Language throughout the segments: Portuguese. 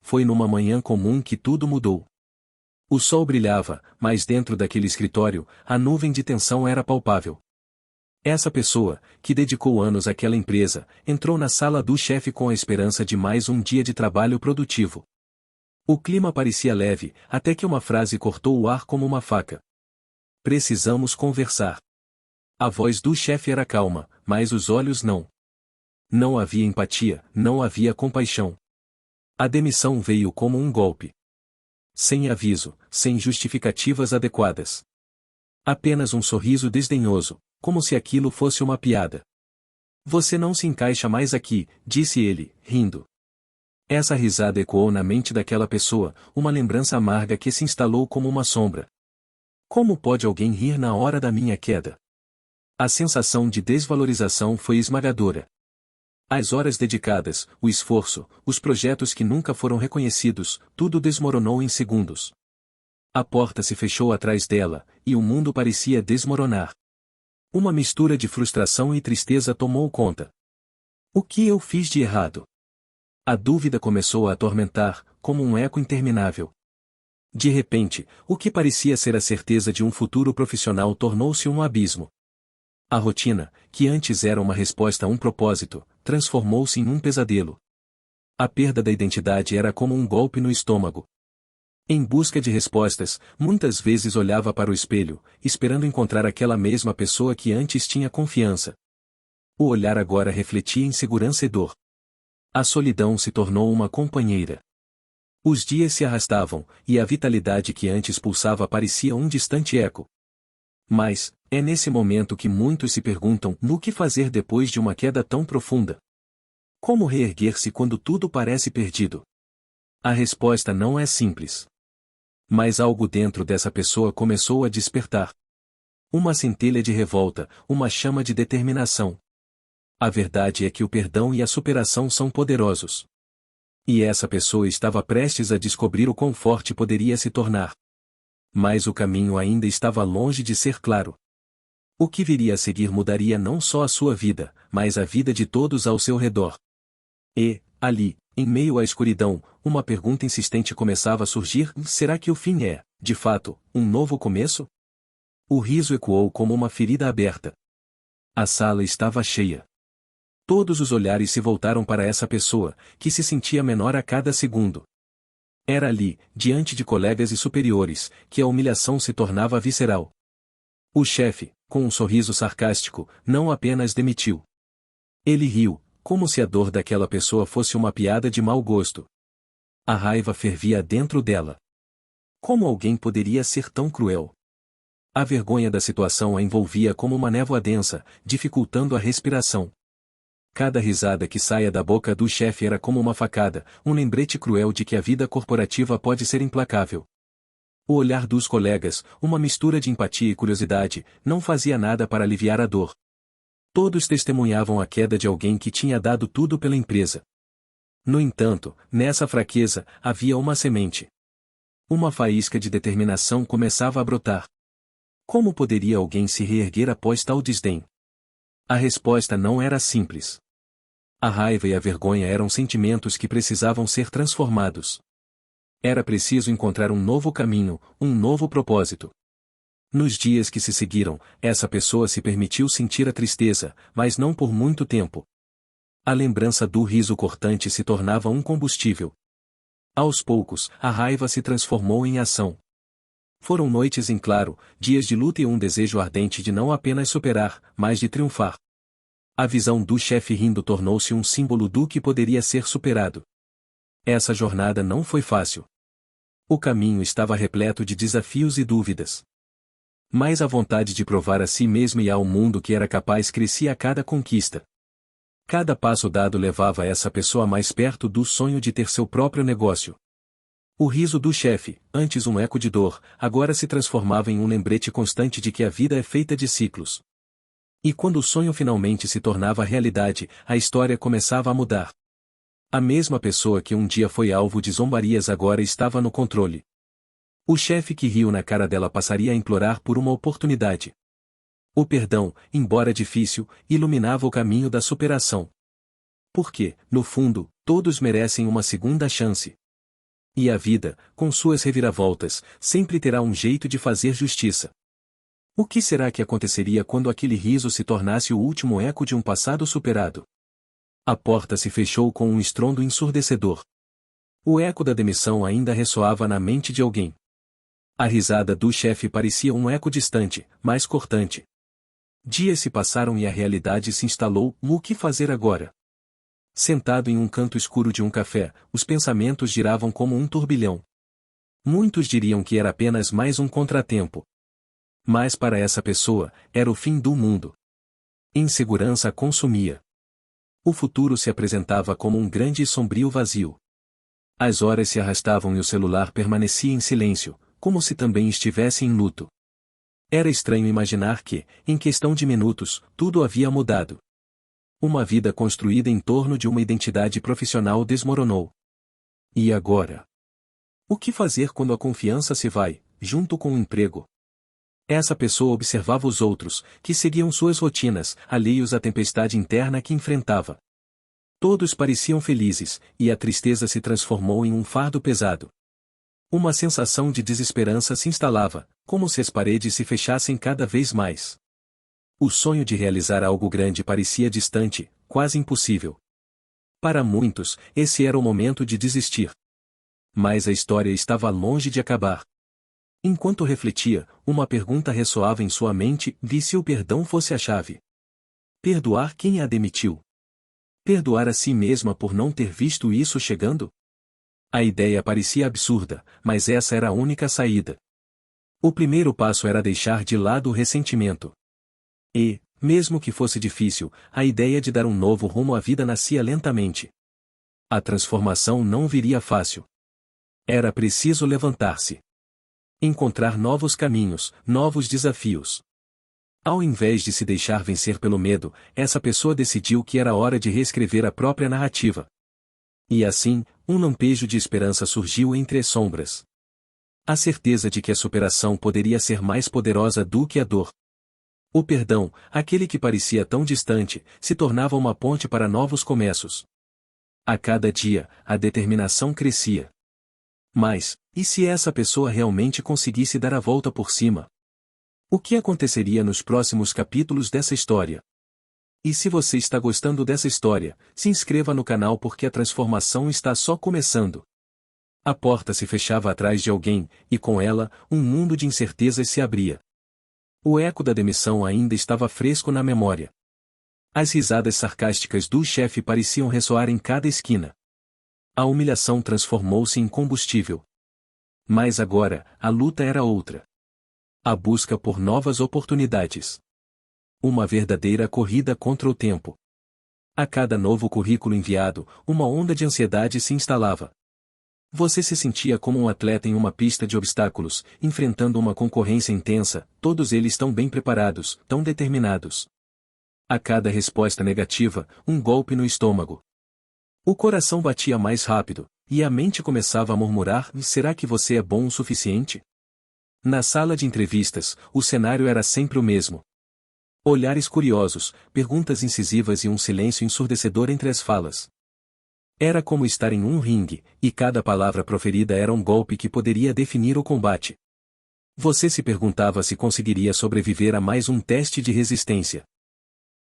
foi numa manhã comum que tudo mudou. O sol brilhava, mas dentro daquele escritório, a nuvem de tensão era palpável. Essa pessoa, que dedicou anos àquela empresa, entrou na sala do chefe com a esperança de mais um dia de trabalho produtivo. O clima parecia leve, até que uma frase cortou o ar como uma faca. Precisamos conversar. A voz do chefe era calma, mas os olhos não. Não havia empatia, não havia compaixão. A demissão veio como um golpe. Sem aviso, sem justificativas adequadas. Apenas um sorriso desdenhoso, como se aquilo fosse uma piada. Você não se encaixa mais aqui, disse ele, rindo. Essa risada ecoou na mente daquela pessoa, uma lembrança amarga que se instalou como uma sombra. Como pode alguém rir na hora da minha queda? A sensação de desvalorização foi esmagadora. As horas dedicadas, o esforço, os projetos que nunca foram reconhecidos, tudo desmoronou em segundos. A porta se fechou atrás dela, e o mundo parecia desmoronar. Uma mistura de frustração e tristeza tomou conta. O que eu fiz de errado? A dúvida começou a atormentar, como um eco interminável. De repente, o que parecia ser a certeza de um futuro profissional tornou-se um abismo. A rotina, que antes era uma resposta a um propósito, transformou-se em um pesadelo. A perda da identidade era como um golpe no estômago. Em busca de respostas, muitas vezes olhava para o espelho, esperando encontrar aquela mesma pessoa que antes tinha confiança. O olhar agora refletia insegurança e dor. A solidão se tornou uma companheira. Os dias se arrastavam, e a vitalidade que antes pulsava parecia um distante eco. Mas, é nesse momento que muitos se perguntam no que fazer depois de uma queda tão profunda. Como reerguer-se quando tudo parece perdido? A resposta não é simples. Mas algo dentro dessa pessoa começou a despertar. Uma centelha de revolta, uma chama de determinação. A verdade é que o perdão e a superação são poderosos. E essa pessoa estava prestes a descobrir o quão forte poderia se tornar. Mas o caminho ainda estava longe de ser claro. O que viria a seguir mudaria não só a sua vida, mas a vida de todos ao seu redor. E, ali, em meio à escuridão, uma pergunta insistente começava a surgir: será que o fim é, de fato, um novo começo? O riso ecoou como uma ferida aberta. A sala estava cheia. Todos os olhares se voltaram para essa pessoa, que se sentia menor a cada segundo. Era ali, diante de colegas e superiores, que a humilhação se tornava visceral. O chefe, com um sorriso sarcástico, não apenas demitiu. Ele riu, como se a dor daquela pessoa fosse uma piada de mau gosto. A raiva fervia dentro dela. Como alguém poderia ser tão cruel? A vergonha da situação a envolvia como uma névoa densa, dificultando a respiração. Cada risada que saía da boca do chefe era como uma facada, um lembrete cruel de que a vida corporativa pode ser implacável. O olhar dos colegas, uma mistura de empatia e curiosidade, não fazia nada para aliviar a dor. Todos testemunhavam a queda de alguém que tinha dado tudo pela empresa. No entanto, nessa fraqueza, havia uma semente. Uma faísca de determinação começava a brotar. Como poderia alguém se reerguer após tal desdém? A resposta não era simples. A raiva e a vergonha eram sentimentos que precisavam ser transformados. Era preciso encontrar um novo caminho, um novo propósito. Nos dias que se seguiram, essa pessoa se permitiu sentir a tristeza, mas não por muito tempo. A lembrança do riso cortante se tornava um combustível. Aos poucos, a raiva se transformou em ação. Foram noites em claro, dias de luta e um desejo ardente de não apenas superar, mas de triunfar. A visão do chefe rindo tornou-se um símbolo do que poderia ser superado. Essa jornada não foi fácil. O caminho estava repleto de desafios e dúvidas. Mas a vontade de provar a si mesmo e ao mundo que era capaz crescia a cada conquista. Cada passo dado levava essa pessoa mais perto do sonho de ter seu próprio negócio. O riso do chefe, antes um eco de dor, agora se transformava em um lembrete constante de que a vida é feita de ciclos. E quando o sonho finalmente se tornava realidade, a história começava a mudar. A mesma pessoa que um dia foi alvo de zombarias agora estava no controle. O chefe que riu na cara dela passaria a implorar por uma oportunidade. O perdão, embora difícil, iluminava o caminho da superação. Porque, no fundo, todos merecem uma segunda chance. E a vida, com suas reviravoltas, sempre terá um jeito de fazer justiça. O que será que aconteceria quando aquele riso se tornasse o último eco de um passado superado? A porta se fechou com um estrondo ensurdecedor. O eco da demissão ainda ressoava na mente de alguém. A risada do chefe parecia um eco distante, mais cortante. Dias se passaram e a realidade se instalou. O que fazer agora? Sentado em um canto escuro de um café, os pensamentos giravam como um turbilhão. Muitos diriam que era apenas mais um contratempo. Mas para essa pessoa, era o fim do mundo. Insegurança a consumia. O futuro se apresentava como um grande e sombrio vazio. As horas se arrastavam e o celular permanecia em silêncio, como se também estivesse em luto. Era estranho imaginar que, em questão de minutos, tudo havia mudado. Uma vida construída em torno de uma identidade profissional desmoronou. E agora? O que fazer quando a confiança se vai, junto com o emprego? Essa pessoa observava os outros, que seguiam suas rotinas, alheios à tempestade interna que enfrentava. Todos pareciam felizes, e a tristeza se transformou em um fardo pesado. Uma sensação de desesperança se instalava, como se as paredes se fechassem cada vez mais. O sonho de realizar algo grande parecia distante, quase impossível. Para muitos, esse era o momento de desistir. Mas a história estava longe de acabar. Enquanto refletia, uma pergunta ressoava em sua mente: e se o perdão fosse a chave? Perdoar quem a demitiu? Perdoar a si mesma por não ter visto isso chegando? A ideia parecia absurda, mas essa era a única saída. O primeiro passo era deixar de lado o ressentimento. E, mesmo que fosse difícil, a ideia de dar um novo rumo à vida nascia lentamente. A transformação não viria fácil. Era preciso levantar-se. Encontrar novos caminhos, novos desafios. Ao invés de se deixar vencer pelo medo, essa pessoa decidiu que era hora de reescrever a própria narrativa. E assim, um lampejo de esperança surgiu entre as sombras. A certeza de que a superação poderia ser mais poderosa do que a dor. O perdão, aquele que parecia tão distante, se tornava uma ponte para novos começos. A cada dia, a determinação crescia. Mas, e se essa pessoa realmente conseguisse dar a volta por cima? O que aconteceria nos próximos capítulos dessa história? E se você está gostando dessa história, se inscreva no canal porque a transformação está só começando. A porta se fechava atrás de alguém, e com ela, um mundo de incertezas se abria. O eco da demissão ainda estava fresco na memória. As risadas sarcásticas do chefe pareciam ressoar em cada esquina. A humilhação transformou-se em combustível. Mas agora, a luta era outra. A busca por novas oportunidades. Uma verdadeira corrida contra o tempo. A cada novo currículo enviado, uma onda de ansiedade se instalava. Você se sentia como um atleta em uma pista de obstáculos, enfrentando uma concorrência intensa, todos eles tão bem preparados, tão determinados. A cada resposta negativa, um golpe no estômago. O coração batia mais rápido, e a mente começava a murmurar: será que você é bom o suficiente? Na sala de entrevistas, o cenário era sempre o mesmo. Olhares curiosos, perguntas incisivas e um silêncio ensurdecedor entre as falas. Era como estar em um ringue, e cada palavra proferida era um golpe que poderia definir o combate. Você se perguntava se conseguiria sobreviver a mais um teste de resistência.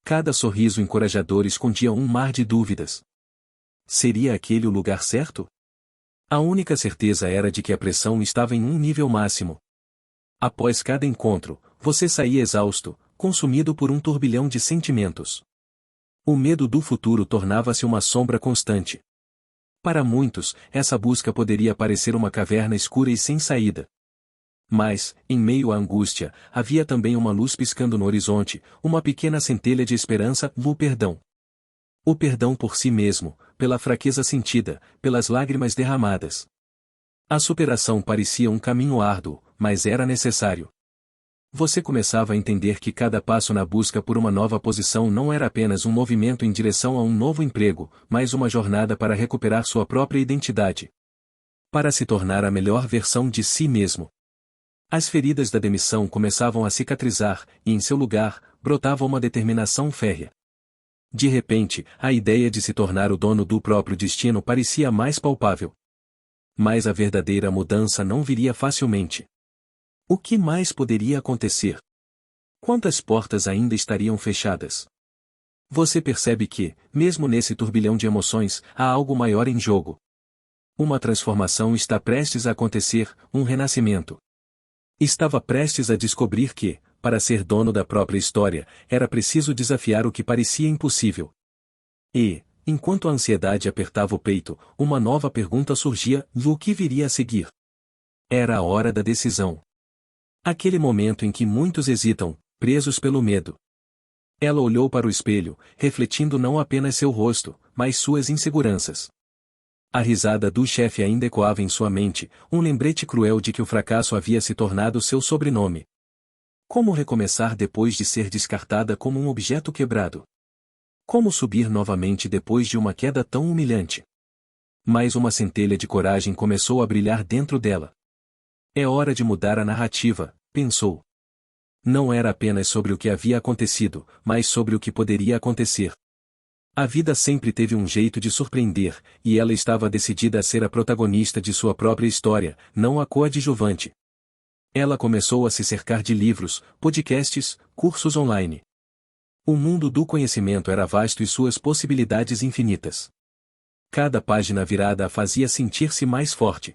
Cada sorriso encorajador escondia um mar de dúvidas. Seria aquele o lugar certo? A única certeza era de que a pressão estava em um nível máximo. Após cada encontro, você saía exausto, consumido por um turbilhão de sentimentos. O medo do futuro tornava-se uma sombra constante. Para muitos, essa busca poderia parecer uma caverna escura e sem saída. Mas, em meio à angústia, havia também uma luz piscando no horizonte, uma pequena centelha de esperança: o perdão. O perdão por si mesmo, pela fraqueza sentida, pelas lágrimas derramadas. A superação parecia um caminho árduo, mas era necessário. Você começava a entender que cada passo na busca por uma nova posição não era apenas um movimento em direção a um novo emprego, mas uma jornada para recuperar sua própria identidade. Para se tornar a melhor versão de si mesmo. As feridas da demissão começavam a cicatrizar, e em seu lugar, brotava uma determinação férrea. De repente, a ideia de se tornar o dono do próprio destino parecia mais palpável. Mas a verdadeira mudança não viria facilmente. O que mais poderia acontecer? Quantas portas ainda estariam fechadas? Você percebe que, mesmo nesse turbilhão de emoções, há algo maior em jogo. Uma transformação está prestes a acontecer, um renascimento. Estava prestes a descobrir que, para ser dono da própria história, era preciso desafiar o que parecia impossível. E, enquanto a ansiedade apertava o peito, uma nova pergunta surgia: o que viria a seguir? Era a hora da decisão. Aquele momento em que muitos hesitam, presos pelo medo. Ela olhou para o espelho, refletindo não apenas seu rosto, mas suas inseguranças. A risada do chefe ainda ecoava em sua mente, um lembrete cruel de que o fracasso havia se tornado seu sobrenome. Como recomeçar depois de ser descartada como um objeto quebrado? Como subir novamente depois de uma queda tão humilhante? Mais uma centelha de coragem começou a brilhar dentro dela. É hora de mudar a narrativa, pensou. Não era apenas sobre o que havia acontecido, mas sobre o que poderia acontecer. A vida sempre teve um jeito de surpreender, e ela estava decidida a ser a protagonista de sua própria história, não a coadjuvante. Ela começou a se cercar de livros, podcasts, cursos online. O mundo do conhecimento era vasto e suas possibilidades infinitas. Cada página virada a fazia sentir-se mais forte.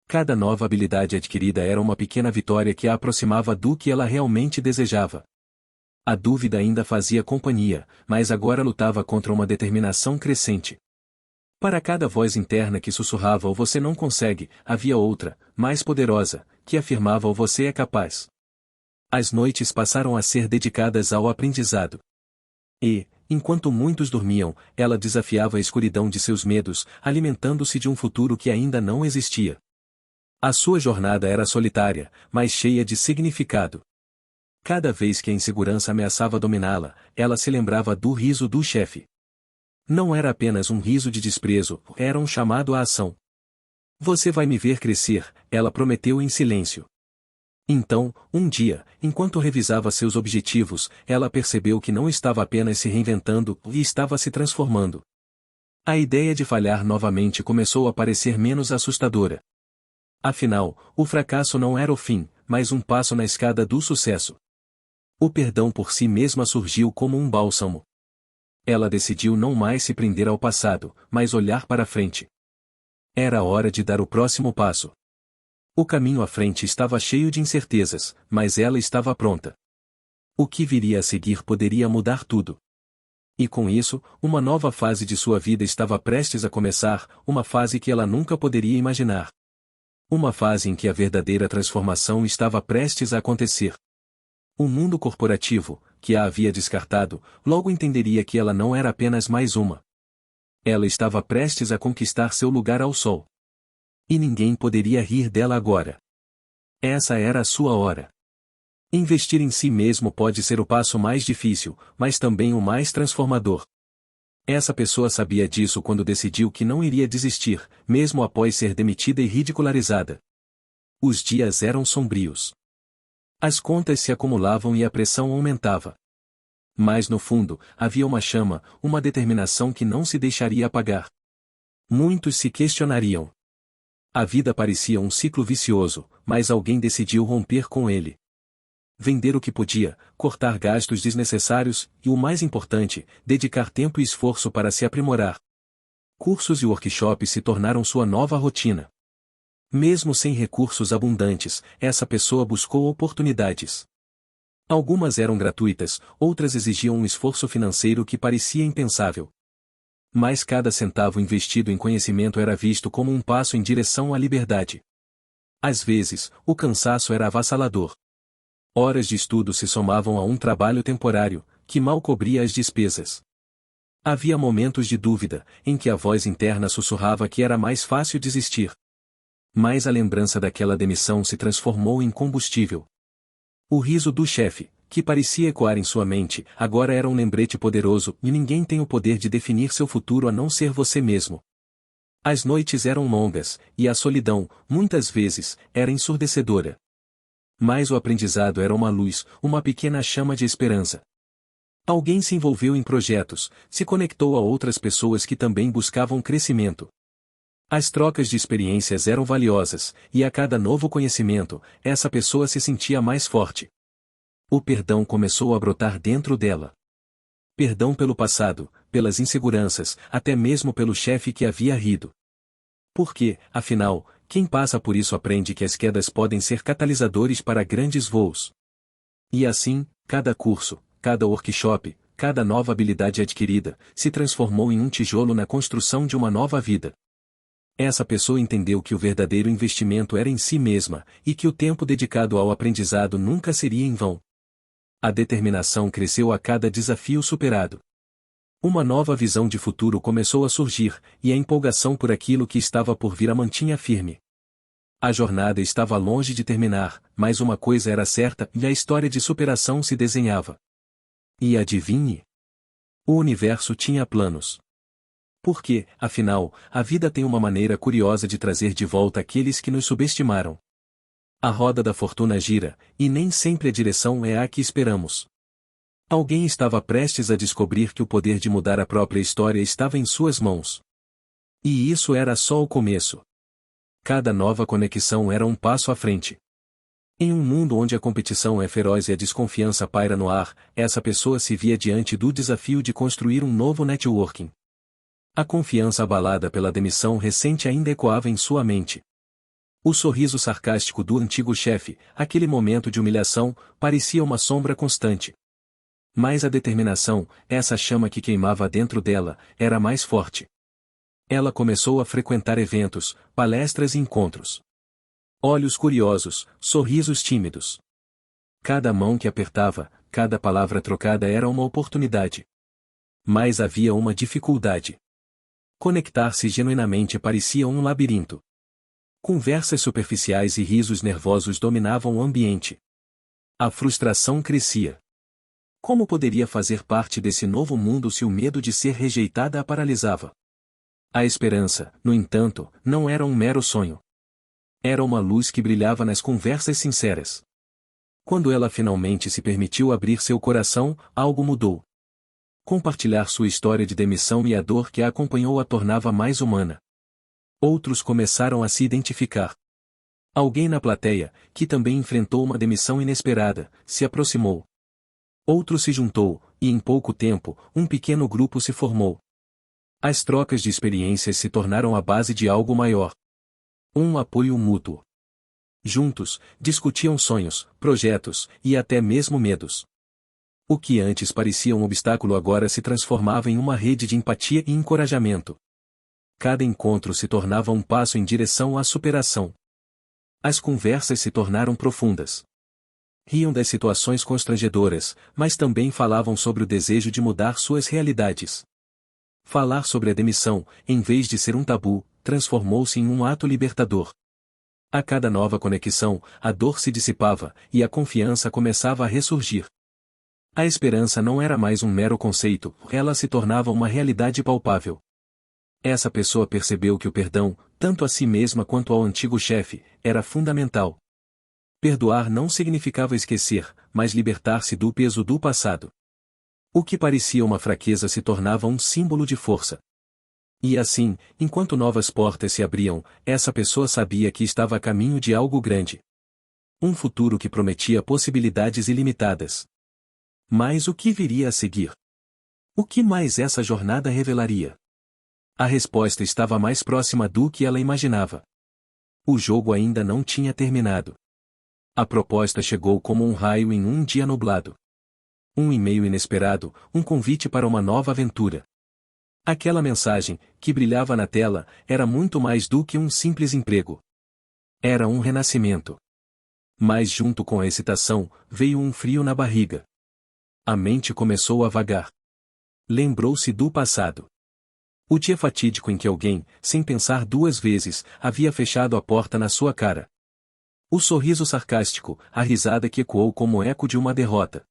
Cada nova habilidade adquirida era uma pequena vitória que a aproximava do que ela realmente desejava. A dúvida ainda fazia companhia, mas agora lutava contra uma determinação crescente. Para cada voz interna que sussurrava o você não consegue, havia outra, mais poderosa, que afirmava o você é capaz. As noites passaram a ser dedicadas ao aprendizado. E, enquanto muitos dormiam, ela desafiava a escuridão de seus medos, alimentando-se de um futuro que ainda não existia. A sua jornada era solitária, mas cheia de significado. Cada vez que a insegurança ameaçava dominá-la, ela se lembrava do riso do chefe. Não era apenas um riso de desprezo, era um chamado à ação. Você vai me ver crescer, ela prometeu em silêncio. Então, um dia, enquanto revisava seus objetivos, ela percebeu que não estava apenas se reinventando, e estava se transformando. A ideia de falhar novamente começou a parecer menos assustadora. Afinal, o fracasso não era o fim, mas um passo na escada do sucesso. O perdão por si mesma surgiu como um bálsamo. Ela decidiu não mais se prender ao passado, mas olhar para frente. Era hora de dar o próximo passo. O caminho à frente estava cheio de incertezas, mas ela estava pronta. O que viria a seguir poderia mudar tudo. E com isso, uma nova fase de sua vida estava prestes a começar, uma fase que ela nunca poderia imaginar. Uma fase em que a verdadeira transformação estava prestes a acontecer. O mundo corporativo, que a havia descartado, logo entenderia que ela não era apenas mais uma. Ela estava prestes a conquistar seu lugar ao sol. E ninguém poderia rir dela agora. Essa era a sua hora. Investir em si mesmo pode ser o passo mais difícil, mas também o mais transformador. Essa pessoa sabia disso quando decidiu que não iria desistir, mesmo após ser demitida e ridicularizada. Os dias eram sombrios. As contas se acumulavam e a pressão aumentava. Mas no fundo, havia uma chama, uma determinação que não se deixaria apagar. Muitos se questionariam. A vida parecia um ciclo vicioso, mas alguém decidiu romper com ele. Vender o que podia, cortar gastos desnecessários e, o mais importante, dedicar tempo e esforço para se aprimorar. Cursos e workshops se tornaram sua nova rotina. Mesmo sem recursos abundantes, essa pessoa buscou oportunidades. Algumas eram gratuitas, outras exigiam um esforço financeiro que parecia impensável. Mas cada centavo investido em conhecimento era visto como um passo em direção à liberdade. Às vezes, o cansaço era avassalador. Horas de estudo se somavam a um trabalho temporário, que mal cobria as despesas. Havia momentos de dúvida, em que a voz interna sussurrava que era mais fácil desistir. Mas a lembrança daquela demissão se transformou em combustível. O riso do chefe, que parecia ecoar em sua mente, agora era um lembrete poderoso, e ninguém tem o poder de definir seu futuro a não ser você mesmo. As noites eram longas, e a solidão, muitas vezes, era ensurdecedora. Mas o aprendizado era uma luz, uma pequena chama de esperança. Alguém se envolveu em projetos, se conectou a outras pessoas que também buscavam crescimento. As trocas de experiências eram valiosas, e a cada novo conhecimento, essa pessoa se sentia mais forte. O perdão começou a brotar dentro dela. Perdão pelo passado, pelas inseguranças, até mesmo pelo chefe que havia rido. Porque, afinal, quem passa por isso aprende que as quedas podem ser catalisadores para grandes voos. E assim, cada curso, cada workshop, cada nova habilidade adquirida, se transformou em um tijolo na construção de uma nova vida. Essa pessoa entendeu que o verdadeiro investimento era em si mesma, e que o tempo dedicado ao aprendizado nunca seria em vão. A determinação cresceu a cada desafio superado. Uma nova visão de futuro começou a surgir, e a empolgação por aquilo que estava por vir a mantinha firme. A jornada estava longe de terminar, mas uma coisa era certa e a história de superação se desenhava. E adivinhe? O universo tinha planos. Porque, afinal, a vida tem uma maneira curiosa de trazer de volta aqueles que nos subestimaram. A roda da fortuna gira, e nem sempre a direção é a que esperamos. Alguém estava prestes a descobrir que o poder de mudar a própria história estava em suas mãos. E isso era só o começo. Cada nova conexão era um passo à frente. Em um mundo onde a competição é feroz e a desconfiança paira no ar, essa pessoa se via diante do desafio de construir um novo networking. A confiança abalada pela demissão recente ainda ecoava em sua mente. O sorriso sarcástico do antigo chefe, aquele momento de humilhação, parecia uma sombra constante. Mas a determinação, essa chama que queimava dentro dela, era mais forte. Ela começou a frequentar eventos, palestras e encontros. Olhos curiosos, sorrisos tímidos. Cada mão que apertava, cada palavra trocada era uma oportunidade. Mas havia uma dificuldade. Conectar-se genuinamente parecia um labirinto. Conversas superficiais e risos nervosos dominavam o ambiente. A frustração crescia. Como poderia fazer parte desse novo mundo se o medo de ser rejeitada a paralisava? A esperança, no entanto, não era um mero sonho. Era uma luz que brilhava nas conversas sinceras. Quando ela finalmente se permitiu abrir seu coração, algo mudou. Compartilhar sua história de demissão e a dor que a acompanhou a tornava mais humana. Outros começaram a se identificar. Alguém na plateia, que também enfrentou uma demissão inesperada, se aproximou. Outro se juntou, e em pouco tempo, um pequeno grupo se formou. As trocas de experiências se tornaram a base de algo maior. Um apoio mútuo. Juntos, discutiam sonhos, projetos, e até mesmo medos. O que antes parecia um obstáculo agora se transformava em uma rede de empatia e encorajamento. Cada encontro se tornava um passo em direção à superação. As conversas se tornaram profundas. Riam das situações constrangedoras, mas também falavam sobre o desejo de mudar suas realidades. Falar sobre a demissão, em vez de ser um tabu, transformou-se em um ato libertador. A cada nova conexão, a dor se dissipava, e a confiança começava a ressurgir. A esperança não era mais um mero conceito, ela se tornava uma realidade palpável. Essa pessoa percebeu que o perdão, tanto a si mesma quanto ao antigo chefe, era fundamental. Perdoar não significava esquecer, mas libertar-se do peso do passado. O que parecia uma fraqueza se tornava um símbolo de força. E assim, enquanto novas portas se abriam, essa pessoa sabia que estava a caminho de algo grande. Um futuro que prometia possibilidades ilimitadas. Mas o que viria a seguir? O que mais essa jornada revelaria? A resposta estava mais próxima do que ela imaginava. O jogo ainda não tinha terminado. A proposta chegou como um raio em um dia nublado. Um e-mail inesperado, um convite para uma nova aventura. Aquela mensagem, que brilhava na tela, era muito mais do que um simples emprego. Era um renascimento. Mas junto com a excitação, veio um frio na barriga. A mente começou a vagar. Lembrou-se do passado. O dia fatídico em que alguém, sem pensar duas vezes, havia fechado a porta na sua cara. O sorriso sarcástico, a risada que ecoou como eco de uma derrota.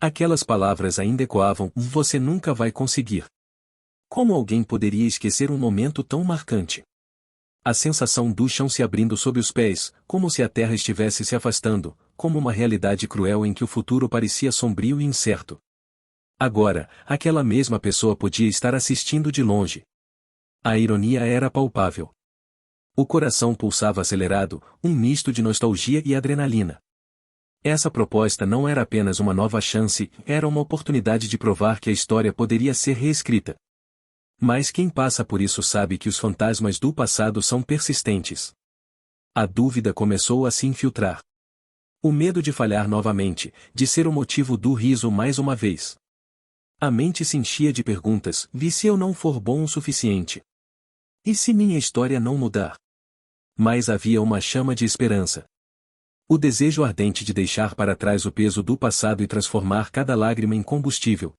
Aquelas palavras ainda ecoavam: "Você nunca vai conseguir." Como alguém poderia esquecer um momento tão marcante? A sensação do chão se abrindo sob os pés, como se a terra estivesse se afastando, como uma realidade cruel em que o futuro parecia sombrio e incerto. Agora, aquela mesma pessoa podia estar assistindo de longe. A ironia era palpável. O coração pulsava acelerado, um misto de nostalgia e adrenalina. Essa proposta não era apenas uma nova chance, era uma oportunidade de provar que a história poderia ser reescrita. Mas quem passa por isso sabe que os fantasmas do passado são persistentes. A dúvida começou a se infiltrar. O medo de falhar novamente, de ser o motivo do riso mais uma vez. A mente se enchia de perguntas: e se eu não for bom o suficiente? E se minha história não mudar? Mas havia uma chama de esperança. O desejo ardente de deixar para trás o peso do passado e transformar cada lágrima em combustível.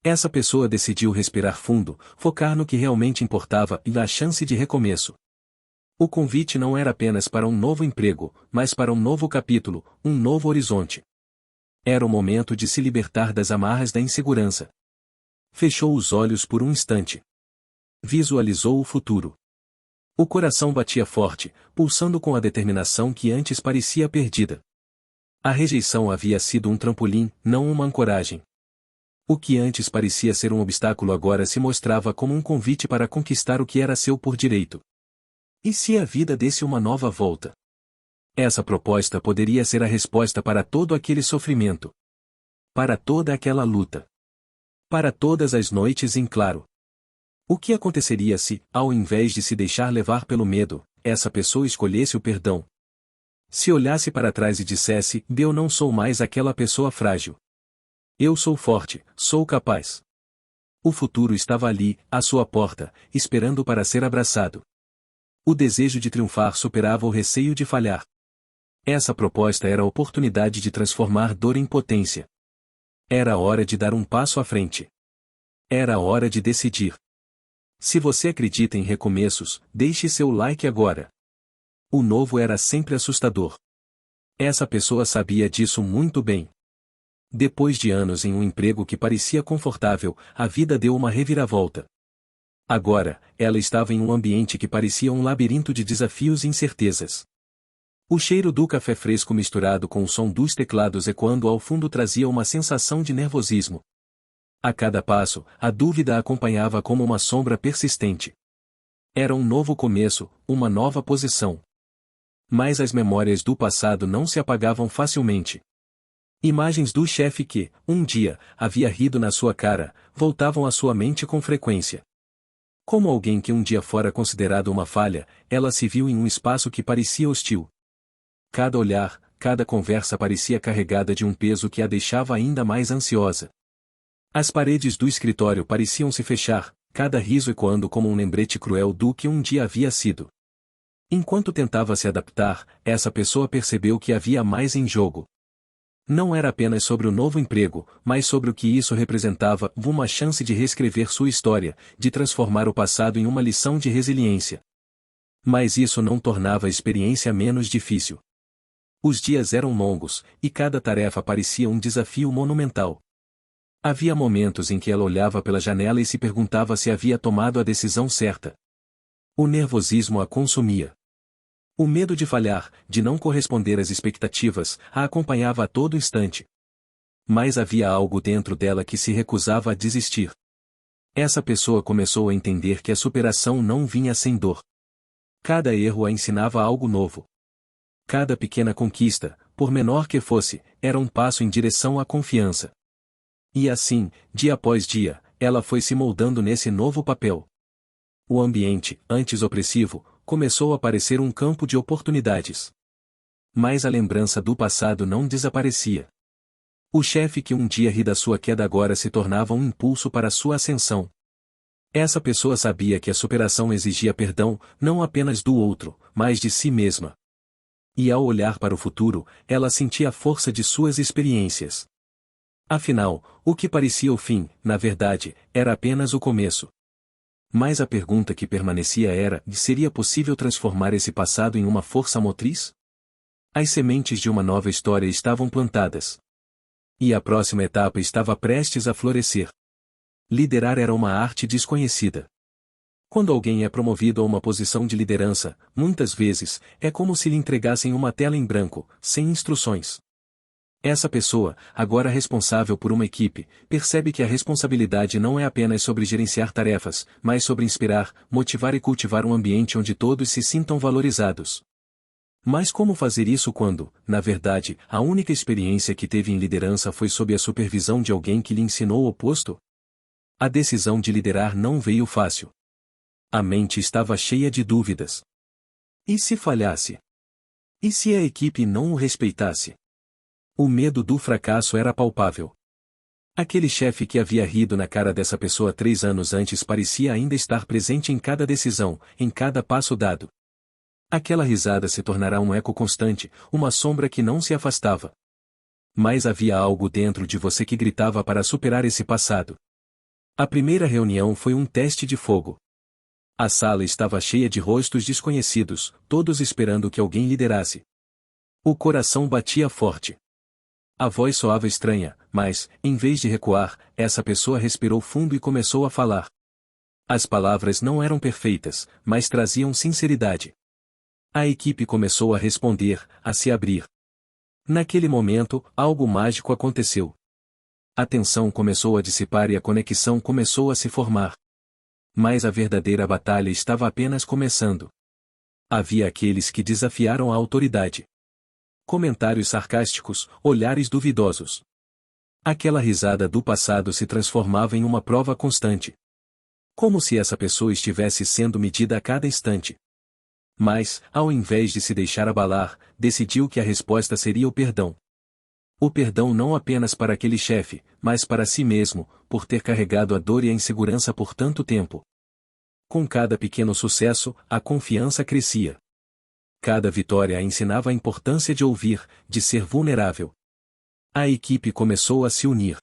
Essa pessoa decidiu respirar fundo, focar no que realmente importava e dar chance de recomeço. O convite não era apenas para um novo emprego, mas para um novo capítulo, um novo horizonte. Era o momento de se libertar das amarras da insegurança. Fechou os olhos por um instante. Visualizou o futuro. O coração batia forte, pulsando com a determinação que antes parecia perdida. A rejeição havia sido um trampolim, não uma ancoragem. O que antes parecia ser um obstáculo agora se mostrava como um convite para conquistar o que era seu por direito. E se a vida desse uma nova volta? Essa proposta poderia ser a resposta para todo aquele sofrimento. Para toda aquela luta. Para todas as noites em claro. O que aconteceria se, ao invés de se deixar levar pelo medo, essa pessoa escolhesse o perdão? Se olhasse para trás e dissesse: eu não sou mais aquela pessoa frágil. Eu sou forte, sou capaz. O futuro estava ali, à sua porta, esperando para ser abraçado. O desejo de triunfar superava o receio de falhar. Essa proposta era a oportunidade de transformar dor em potência. Era a hora de dar um passo à frente. Era a hora de decidir. Se você acredita em recomeços, deixe seu like agora. O novo era sempre assustador. Essa pessoa sabia disso muito bem. Depois de anos em um emprego que parecia confortável, a vida deu uma reviravolta. Agora, ela estava em um ambiente que parecia um labirinto de desafios e incertezas. O cheiro do café fresco misturado com o som dos teclados ecoando ao fundo trazia uma sensação de nervosismo. A cada passo, a dúvida a acompanhava como uma sombra persistente. Era um novo começo, uma nova posição. Mas as memórias do passado não se apagavam facilmente. Imagens do chefe que, um dia, havia rido na sua cara, voltavam à sua mente com frequência. Como alguém que um dia fora considerado uma falha, ela se viu em um espaço que parecia hostil. Cada olhar, cada conversa parecia carregada de um peso que a deixava ainda mais ansiosa. As paredes do escritório pareciam se fechar, cada riso ecoando como um lembrete cruel do que um dia havia sido. Enquanto tentava se adaptar, essa pessoa percebeu que havia mais em jogo. Não era apenas sobre o novo emprego, mas sobre o que isso representava, uma chance de reescrever sua história, de transformar o passado em uma lição de resiliência. Mas isso não tornava a experiência menos difícil. Os dias eram longos, e cada tarefa parecia um desafio monumental. Havia momentos em que ela olhava pela janela e se perguntava se havia tomado a decisão certa. O nervosismo a consumia. O medo de falhar, de não corresponder às expectativas, a acompanhava a todo instante. Mas havia algo dentro dela que se recusava a desistir. Essa pessoa começou a entender que a superação não vinha sem dor. Cada erro a ensinava algo novo. Cada pequena conquista, por menor que fosse, era um passo em direção à confiança. E assim, dia após dia, ela foi se moldando nesse novo papel. O ambiente, antes opressivo, começou a parecer um campo de oportunidades. Mas a lembrança do passado não desaparecia. O chefe que um dia ri da sua queda agora se tornava um impulso para sua ascensão. Essa pessoa sabia que a superação exigia perdão, não apenas do outro, mas de si mesma. E ao olhar para o futuro, ela sentia a força de suas experiências. Afinal, o que parecia o fim, na verdade, era apenas o começo. Mas a pergunta que permanecia era: seria possível transformar esse passado em uma força motriz? As sementes de uma nova história estavam plantadas. E a próxima etapa estava prestes a florescer. Liderar era uma arte desconhecida. Quando alguém é promovido a uma posição de liderança, muitas vezes, é como se lhe entregassem uma tela em branco, sem instruções. Essa pessoa, agora responsável por uma equipe, percebe que a responsabilidade não é apenas sobre gerenciar tarefas, mas sobre inspirar, motivar e cultivar um ambiente onde todos se sintam valorizados. Mas como fazer isso quando, na verdade, a única experiência que teve em liderança foi sob a supervisão de alguém que lhe ensinou o oposto? A decisão de liderar não veio fácil. A mente estava cheia de dúvidas. E se falhasse? E se a equipe não o respeitasse? O medo do fracasso era palpável. Aquele chefe que havia rido na cara dessa pessoa 3 anos antes parecia ainda estar presente em cada decisão, em cada passo dado. Aquela risada se tornará um eco constante, uma sombra que não se afastava. Mas havia algo dentro de você que gritava para superar esse passado. A primeira reunião foi um teste de fogo. A sala estava cheia de rostos desconhecidos, todos esperando que alguém liderasse. O coração batia forte. A voz soava estranha, mas, em vez de recuar, essa pessoa respirou fundo e começou a falar. As palavras não eram perfeitas, mas traziam sinceridade. A equipe começou a responder, a se abrir. Naquele momento, algo mágico aconteceu. A tensão começou a dissipar e a conexão começou a se formar. Mas a verdadeira batalha estava apenas começando. Havia aqueles que desafiaram a autoridade. Comentários sarcásticos, olhares duvidosos. Aquela risada do passado se transformava em uma prova constante. Como se essa pessoa estivesse sendo medida a cada instante. Mas, ao invés de se deixar abalar, decidiu que a resposta seria o perdão. O perdão não apenas para aquele chefe, mas para si mesmo, por ter carregado a dor e a insegurança por tanto tempo. Com cada pequeno sucesso, a confiança crescia. Cada vitória a ensinava a importância de ouvir, de ser vulnerável. A equipe começou a se unir.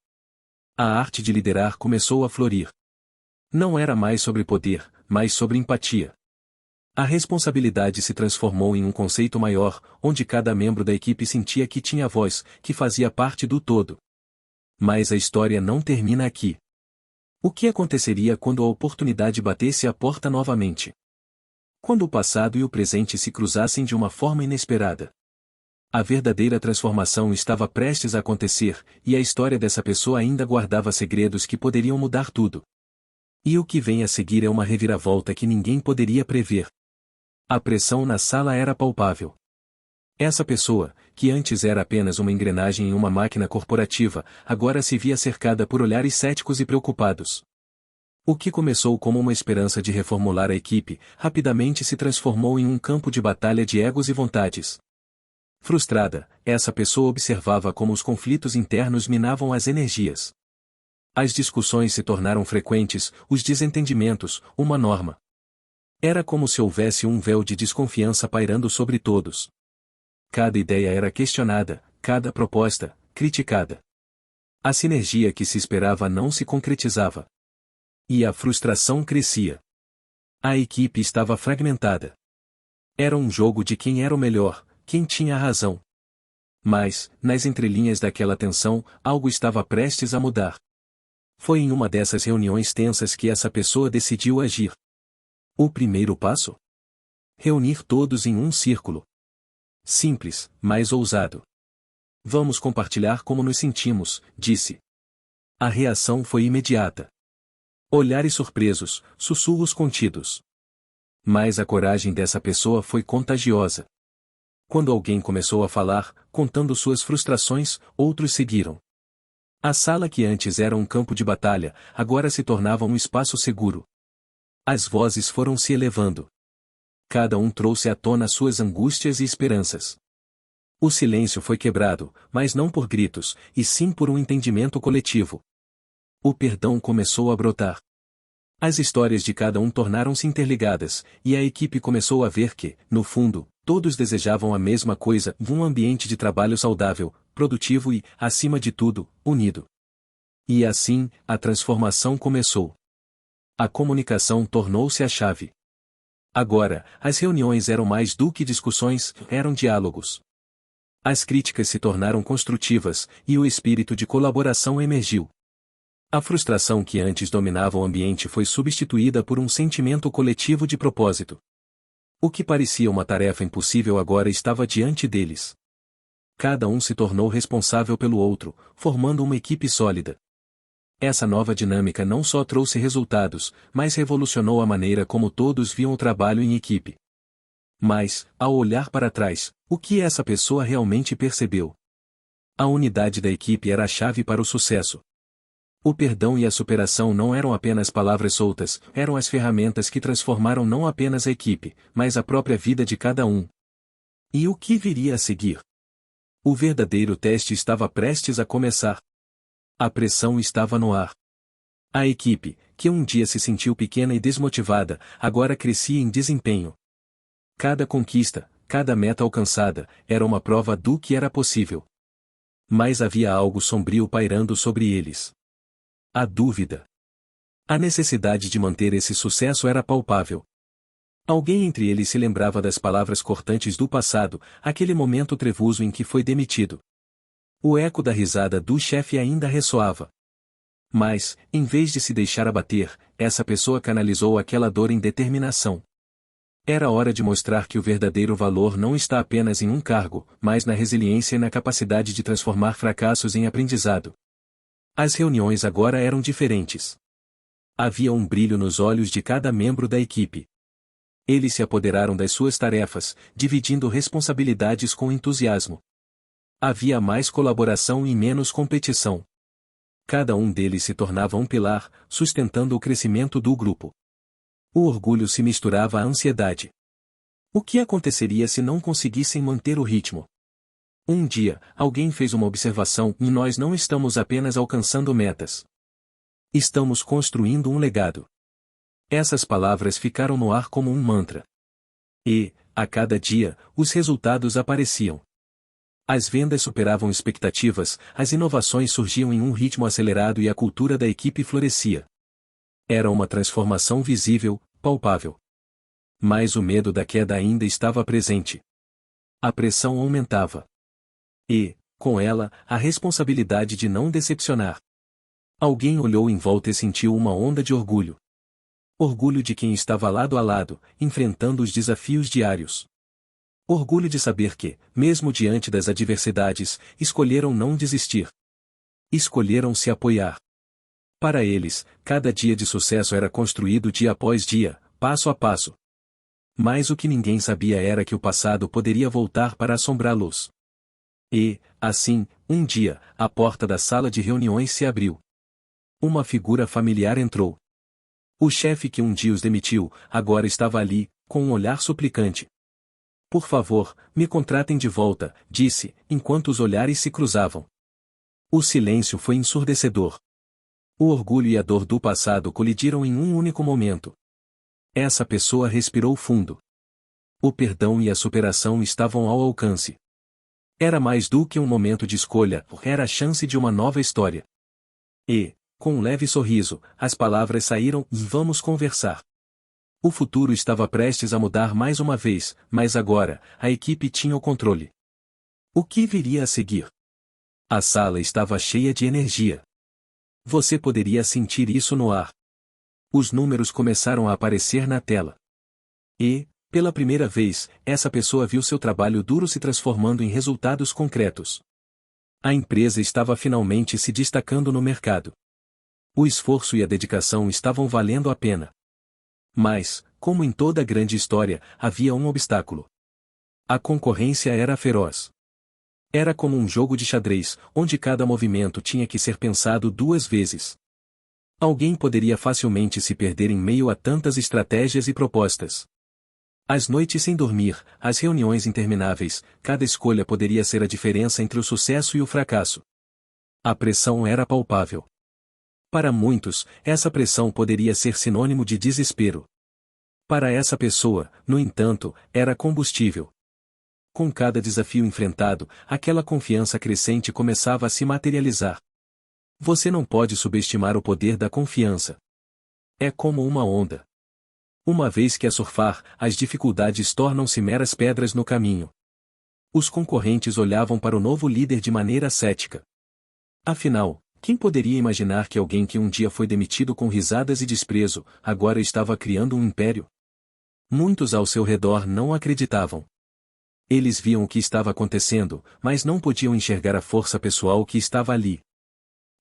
A arte de liderar começou a florir. Não era mais sobre poder, mas sobre empatia. A responsabilidade se transformou em um conceito maior, onde cada membro da equipe sentia que tinha voz, que fazia parte do todo. Mas a história não termina aqui. O que aconteceria quando a oportunidade batesse à porta novamente? Quando o passado e o presente se cruzassem de uma forma inesperada. A verdadeira transformação estava prestes a acontecer, e a história dessa pessoa ainda guardava segredos que poderiam mudar tudo. E o que vem a seguir é uma reviravolta que ninguém poderia prever. A pressão na sala era palpável. Essa pessoa, que antes era apenas uma engrenagem em uma máquina corporativa, agora se via cercada por olhares céticos e preocupados. O que começou como uma esperança de reformular a equipe, rapidamente se transformou em um campo de batalha de egos e vontades. Frustrada, essa pessoa observava como os conflitos internos minavam as energias. As discussões se tornaram frequentes, os desentendimentos, uma norma. Era como se houvesse um véu de desconfiança pairando sobre todos. Cada ideia era questionada, cada proposta, criticada. A sinergia que se esperava não se concretizava. E a frustração crescia. A equipe estava fragmentada. Era um jogo de quem era o melhor, quem tinha a razão. Mas, nas entrelinhas daquela tensão, algo estava prestes a mudar. Foi em uma dessas reuniões tensas que essa pessoa decidiu agir. O primeiro passo? Reunir todos em um círculo. Simples, mas ousado. Vamos compartilhar como nos sentimos, disse. A reação foi imediata. Olhares surpresos, sussurros contidos. Mas a coragem dessa pessoa foi contagiosa. Quando alguém começou a falar, contando suas frustrações, outros seguiram. A sala que antes era um campo de batalha, agora se tornava um espaço seguro. As vozes foram se elevando. Cada um trouxe à tona suas angústias e esperanças. O silêncio foi quebrado, mas não por gritos, e sim por um entendimento coletivo. O perdão começou a brotar. As histórias de cada um tornaram-se interligadas, e a equipe começou a ver que, no fundo, todos desejavam a mesma coisa, um ambiente de trabalho saudável, produtivo e, acima de tudo, unido. E assim, a transformação começou. A comunicação tornou-se a chave. Agora, as reuniões eram mais do que discussões, eram diálogos. As críticas se tornaram construtivas, e o espírito de colaboração emergiu. A frustração que antes dominava o ambiente foi substituída por um sentimento coletivo de propósito. O que parecia uma tarefa impossível agora estava diante deles. Cada um se tornou responsável pelo outro, formando uma equipe sólida. Essa nova dinâmica não só trouxe resultados, mas revolucionou a maneira como todos viam o trabalho em equipe. Mas, ao olhar para trás, o que essa pessoa realmente percebeu? A unidade da equipe era a chave para o sucesso. O perdão e a superação não eram apenas palavras soltas, eram as ferramentas que transformaram não apenas a equipe, mas a própria vida de cada um. E o que viria a seguir? O verdadeiro teste estava prestes a começar. A pressão estava no ar. A equipe, que um dia se sentiu pequena e desmotivada, agora crescia em desempenho. Cada conquista, cada meta alcançada, era uma prova do que era possível. Mas havia algo sombrio pairando sobre eles. A dúvida. A necessidade de manter esse sucesso era palpável. Alguém entre eles se lembrava das palavras cortantes do passado, aquele momento trevoso em que foi demitido. O eco da risada do chefe ainda ressoava. Mas, em vez de se deixar abater, essa pessoa canalizou aquela dor em determinação. Era hora de mostrar que o verdadeiro valor não está apenas em um cargo, mas na resiliência e na capacidade de transformar fracassos em aprendizado. As reuniões agora eram diferentes. Havia um brilho nos olhos de cada membro da equipe. Eles se apoderaram das suas tarefas, dividindo responsabilidades com entusiasmo. Havia mais colaboração e menos competição. Cada um deles se tornava um pilar, sustentando o crescimento do grupo. O orgulho se misturava à ansiedade. O que aconteceria se não conseguissem manter o ritmo? Um dia, alguém fez uma observação e nós não estamos apenas alcançando metas. Estamos construindo um legado. Essas palavras ficaram no ar como um mantra. E, a cada dia, os resultados apareciam. As vendas superavam expectativas, as inovações surgiam em um ritmo acelerado e a cultura da equipe florescia. Era uma transformação visível, palpável. Mas o medo da queda ainda estava presente. A pressão aumentava. E, com ela, a responsabilidade de não decepcionar. Alguém olhou em volta e sentiu uma onda de orgulho. Orgulho de quem estava lado a lado, enfrentando os desafios diários. Orgulho de saber que, mesmo diante das adversidades, escolheram não desistir. Escolheram se apoiar. Para eles, cada dia de sucesso era construído dia após dia, passo a passo. Mas o que ninguém sabia era que o passado poderia voltar para assombrá-los. E, assim, um dia, a porta da sala de reuniões se abriu. Uma figura familiar entrou. O chefe que um dia os demitiu, agora estava ali, com um olhar suplicante. Por favor, me contratem de volta, disse, enquanto os olhares se cruzavam. O silêncio foi ensurdecedor. O orgulho e a dor do passado colidiram em um único momento. Essa pessoa respirou fundo. O perdão e a superação estavam ao alcance. Era mais do que um momento de escolha, era a chance de uma nova história. E, com um leve sorriso, as palavras saíram, vamos conversar. O futuro estava prestes a mudar mais uma vez, mas agora, a equipe tinha o controle. O que viria a seguir? A sala estava cheia de energia. Você poderia sentir isso no ar. Os números começaram a aparecer na tela. E, pela primeira vez, essa pessoa viu seu trabalho duro se transformando em resultados concretos. A empresa estava finalmente se destacando no mercado. O esforço e a dedicação estavam valendo a pena. Mas, como em toda grande história, havia um obstáculo. A concorrência era feroz. Era como um jogo de xadrez, onde cada movimento tinha que ser pensado duas vezes. Alguém poderia facilmente se perder em meio a tantas estratégias e propostas. As noites sem dormir, as reuniões intermináveis, cada escolha poderia ser a diferença entre o sucesso e o fracasso. A pressão era palpável. Para muitos, essa pressão poderia ser sinônimo de desespero. Para essa pessoa, no entanto, era combustível. Com cada desafio enfrentado, aquela confiança crescente começava a se materializar. Você não pode subestimar o poder da confiança. É como uma onda. Uma vez que a surfar, as dificuldades tornam-se meras pedras no caminho. Os concorrentes olhavam para o novo líder de maneira cética. Afinal, quem poderia imaginar que alguém que um dia foi demitido com risadas e desprezo, agora estava criando um império? Muitos ao seu redor não acreditavam. Eles viam o que estava acontecendo, mas não podiam enxergar a força pessoal que estava ali.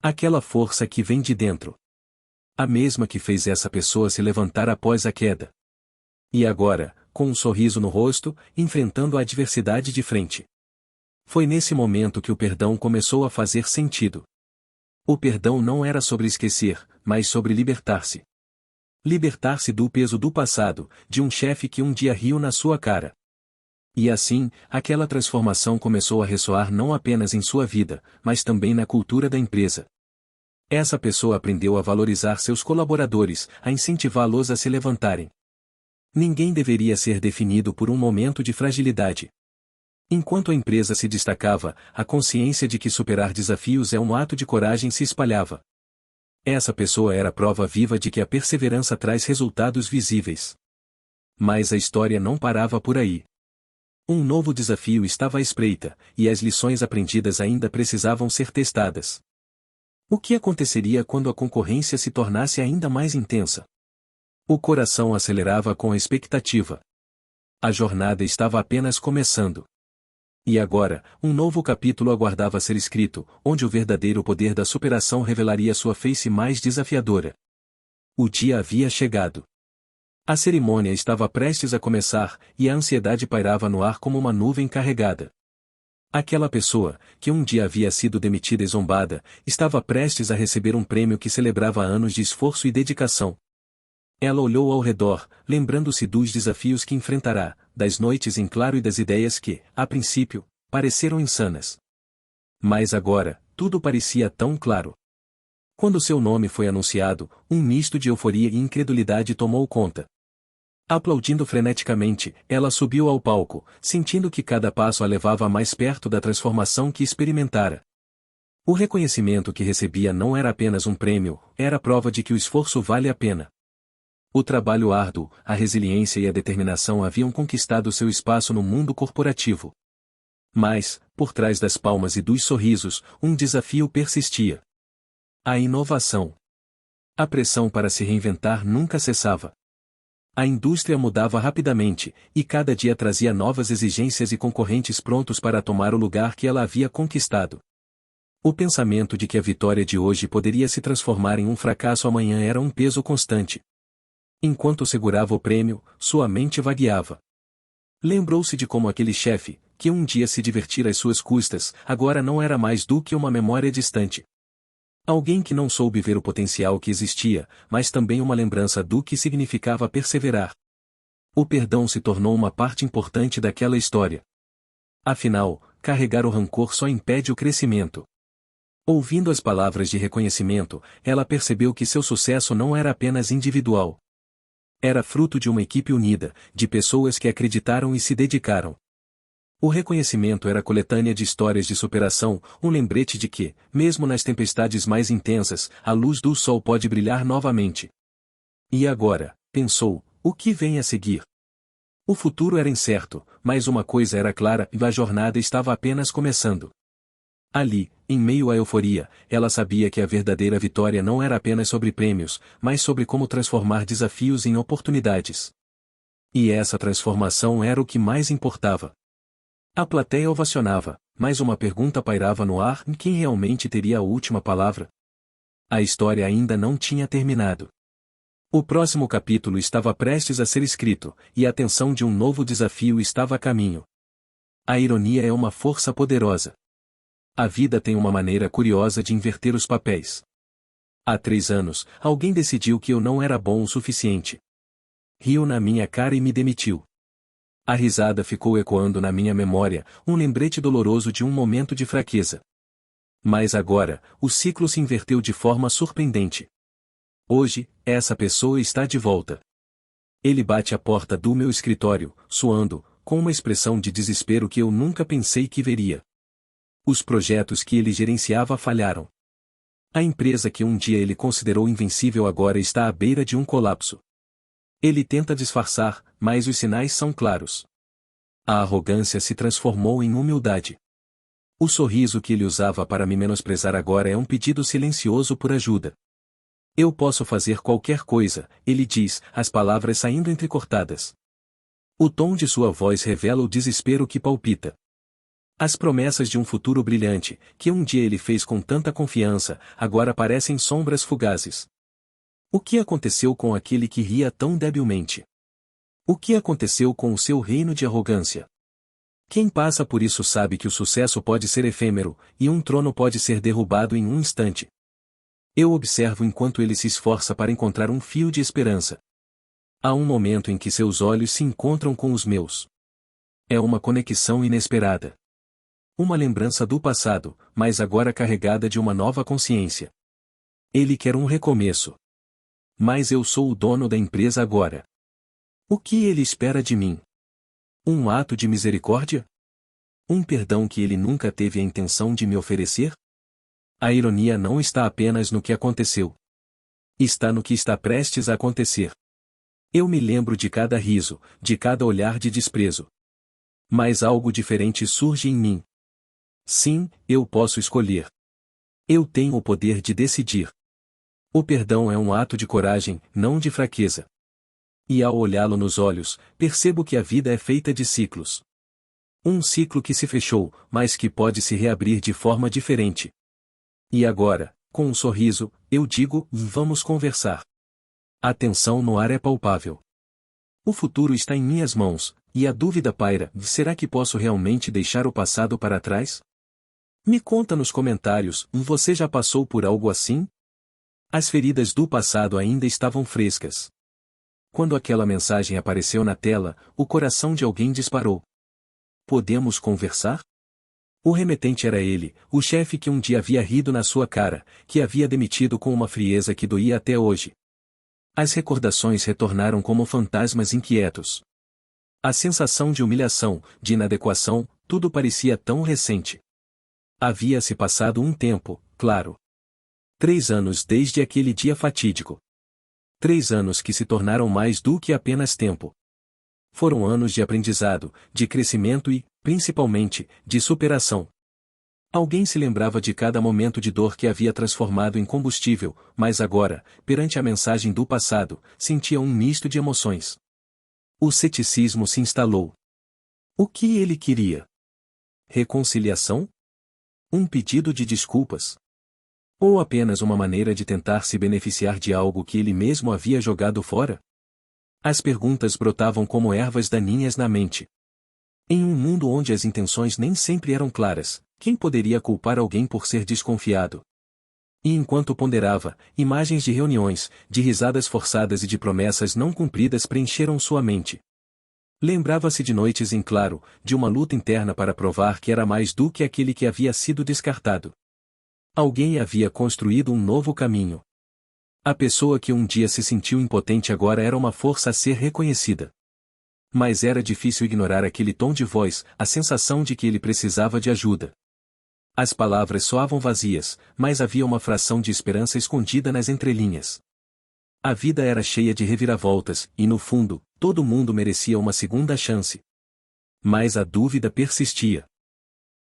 Aquela força que vem de dentro. A mesma que fez essa pessoa se levantar após a queda. E agora, com um sorriso no rosto, enfrentando a adversidade de frente. Foi nesse momento que o perdão começou a fazer sentido. O perdão não era sobre esquecer, mas sobre libertar-se. Libertar-se do peso do passado, de um chefe que um dia riu na sua cara. E assim, aquela transformação começou a ressoar não apenas em sua vida, mas também na cultura da empresa. Essa pessoa aprendeu a valorizar seus colaboradores, a incentivá-los a se levantarem. Ninguém deveria ser definido por um momento de fragilidade. Enquanto a empresa se destacava, a consciência de que superar desafios é um ato de coragem se espalhava. Essa pessoa era prova viva de que a perseverança traz resultados visíveis. Mas a história não parava por aí. Um novo desafio estava à espreita, e as lições aprendidas ainda precisavam ser testadas. O que aconteceria quando a concorrência se tornasse ainda mais intensa? O coração acelerava com a expectativa. A jornada estava apenas começando. E agora, um novo capítulo aguardava ser escrito, onde o verdadeiro poder da superação revelaria sua face mais desafiadora. O dia havia chegado. A cerimônia estava prestes a começar, e a ansiedade pairava no ar como uma nuvem carregada. Aquela pessoa, que um dia havia sido demitida e zombada, estava prestes a receber um prêmio que celebrava anos de esforço e dedicação. Ela olhou ao redor, lembrando-se dos desafios que enfrentará, das noites em claro e das ideias que, a princípio, pareceram insanas. Mas agora, tudo parecia tão claro. Quando seu nome foi anunciado, um misto de euforia e incredulidade tomou conta. Aplaudindo freneticamente, ela subiu ao palco, sentindo que cada passo a levava mais perto da transformação que experimentara. O reconhecimento que recebia não era apenas um prêmio, era prova de que o esforço vale a pena. O trabalho árduo, a resiliência e a determinação haviam conquistado seu espaço no mundo corporativo. Mas, por trás das palmas e dos sorrisos, um desafio persistia. A inovação. A pressão para se reinventar nunca cessava. A indústria mudava rapidamente, e cada dia trazia novas exigências e concorrentes prontos para tomar o lugar que ela havia conquistado. O pensamento de que a vitória de hoje poderia se transformar em um fracasso amanhã era um peso constante. Enquanto segurava o prêmio, sua mente vagueava. Lembrou-se de como aquele chefe, que um dia se divertira às suas custas, agora não era mais do que uma memória distante. Alguém que não soube ver o potencial que existia, mas também uma lembrança do que significava perseverar. O perdão se tornou uma parte importante daquela história. Afinal, carregar o rancor só impede o crescimento. Ouvindo as palavras de reconhecimento, ela percebeu que seu sucesso não era apenas individual. Era fruto de uma equipe unida, de pessoas que acreditaram e se dedicaram. O reconhecimento era coletânea de histórias de superação, um lembrete de que, mesmo nas tempestades mais intensas, a luz do sol pode brilhar novamente. E agora, pensou, o que vem a seguir? O futuro era incerto, mas uma coisa era clara, e a jornada estava apenas começando. Ali, em meio à euforia, ela sabia que a verdadeira vitória não era apenas sobre prêmios, mas sobre como transformar desafios em oportunidades. E essa transformação era o que mais importava. A plateia ovacionava, mas uma pergunta pairava no ar: quem realmente teria a última palavra? A história ainda não tinha terminado. O próximo capítulo estava prestes a ser escrito, e a tensão de um novo desafio estava a caminho. A ironia é uma força poderosa. A vida tem uma maneira curiosa de inverter os papéis. Há 3 anos, alguém decidiu que eu não era bom o suficiente. Riu na minha cara e me demitiu. A risada ficou ecoando na minha memória, um lembrete doloroso de um momento de fraqueza. Mas agora, o ciclo se inverteu de forma surpreendente. Hoje, essa pessoa está de volta. Ele bate à porta do meu escritório, suando, com uma expressão de desespero que eu nunca pensei que veria. Os projetos que ele gerenciava falharam. A empresa que um dia ele considerou invencível agora está à beira de um colapso. Ele tenta disfarçar, mas os sinais são claros. A arrogância se transformou em humildade. O sorriso que ele usava para me menosprezar agora é um pedido silencioso por ajuda. Eu posso fazer qualquer coisa, ele diz, as palavras saindo entrecortadas. O tom de sua voz revela o desespero que palpita. As promessas de um futuro brilhante, que um dia ele fez com tanta confiança, agora parecem sombras fugazes. O que aconteceu com aquele que ria tão debilmente? O que aconteceu com o seu reino de arrogância? Quem passa por isso sabe que o sucesso pode ser efêmero, e um trono pode ser derrubado em um instante. Eu observo enquanto ele se esforça para encontrar um fio de esperança. Há um momento em que seus olhos se encontram com os meus. É uma conexão inesperada. Uma lembrança do passado, mas agora carregada de uma nova consciência. Ele quer um recomeço. Mas eu sou o dono da empresa agora. O que ele espera de mim? Um ato de misericórdia? Um perdão que ele nunca teve a intenção de me oferecer? A ironia não está apenas no que aconteceu. Está no que está prestes a acontecer. Eu me lembro de cada riso, de cada olhar de desprezo. Mas algo diferente surge em mim. Sim, eu posso escolher. Eu tenho o poder de decidir. O perdão é um ato de coragem, não de fraqueza. E ao olhá-lo nos olhos, percebo que a vida é feita de ciclos. Um ciclo que se fechou, mas que pode se reabrir de forma diferente. E agora, com um sorriso, eu digo, vamos conversar. A tensão no ar é palpável. O futuro está em minhas mãos, e a dúvida paira, será que posso realmente deixar o passado para trás? Me conta nos comentários, você já passou por algo assim? As feridas do passado ainda estavam frescas. Quando aquela mensagem apareceu na tela, o coração de alguém disparou. Podemos conversar? O remetente era ele, o chefe que um dia havia rido na sua cara, que havia demitido com uma frieza que doía até hoje. As recordações retornaram como fantasmas inquietos. A sensação de humilhação, de inadequação, tudo parecia tão recente. Havia-se passado um tempo, claro. 3 anos desde aquele dia fatídico. 3 anos que se tornaram mais do que apenas tempo. Foram anos de aprendizado, de crescimento e, principalmente, de superação. Alguém se lembrava de cada momento de dor que havia transformado em combustível, mas agora, perante a mensagem do passado, sentia um misto de emoções. O ceticismo se instalou. O que ele queria? Reconciliação? Um pedido de desculpas? Ou apenas uma maneira de tentar se beneficiar de algo que ele mesmo havia jogado fora? As perguntas brotavam como ervas daninhas na mente. Em um mundo onde as intenções nem sempre eram claras, quem poderia culpar alguém por ser desconfiado? E enquanto ponderava, imagens de reuniões, de risadas forçadas e de promessas não cumpridas preencheram sua mente. Lembrava-se de noites em claro, de uma luta interna para provar que era mais do que aquele que havia sido descartado. Alguém havia construído um novo caminho. A pessoa que um dia se sentiu impotente agora era uma força a ser reconhecida. Mas era difícil ignorar aquele tom de voz, a sensação de que ele precisava de ajuda. As palavras soavam vazias, mas havia uma fração de esperança escondida nas entrelinhas. A vida era cheia de reviravoltas, e no fundo, todo mundo merecia uma segunda chance. Mas a dúvida persistia.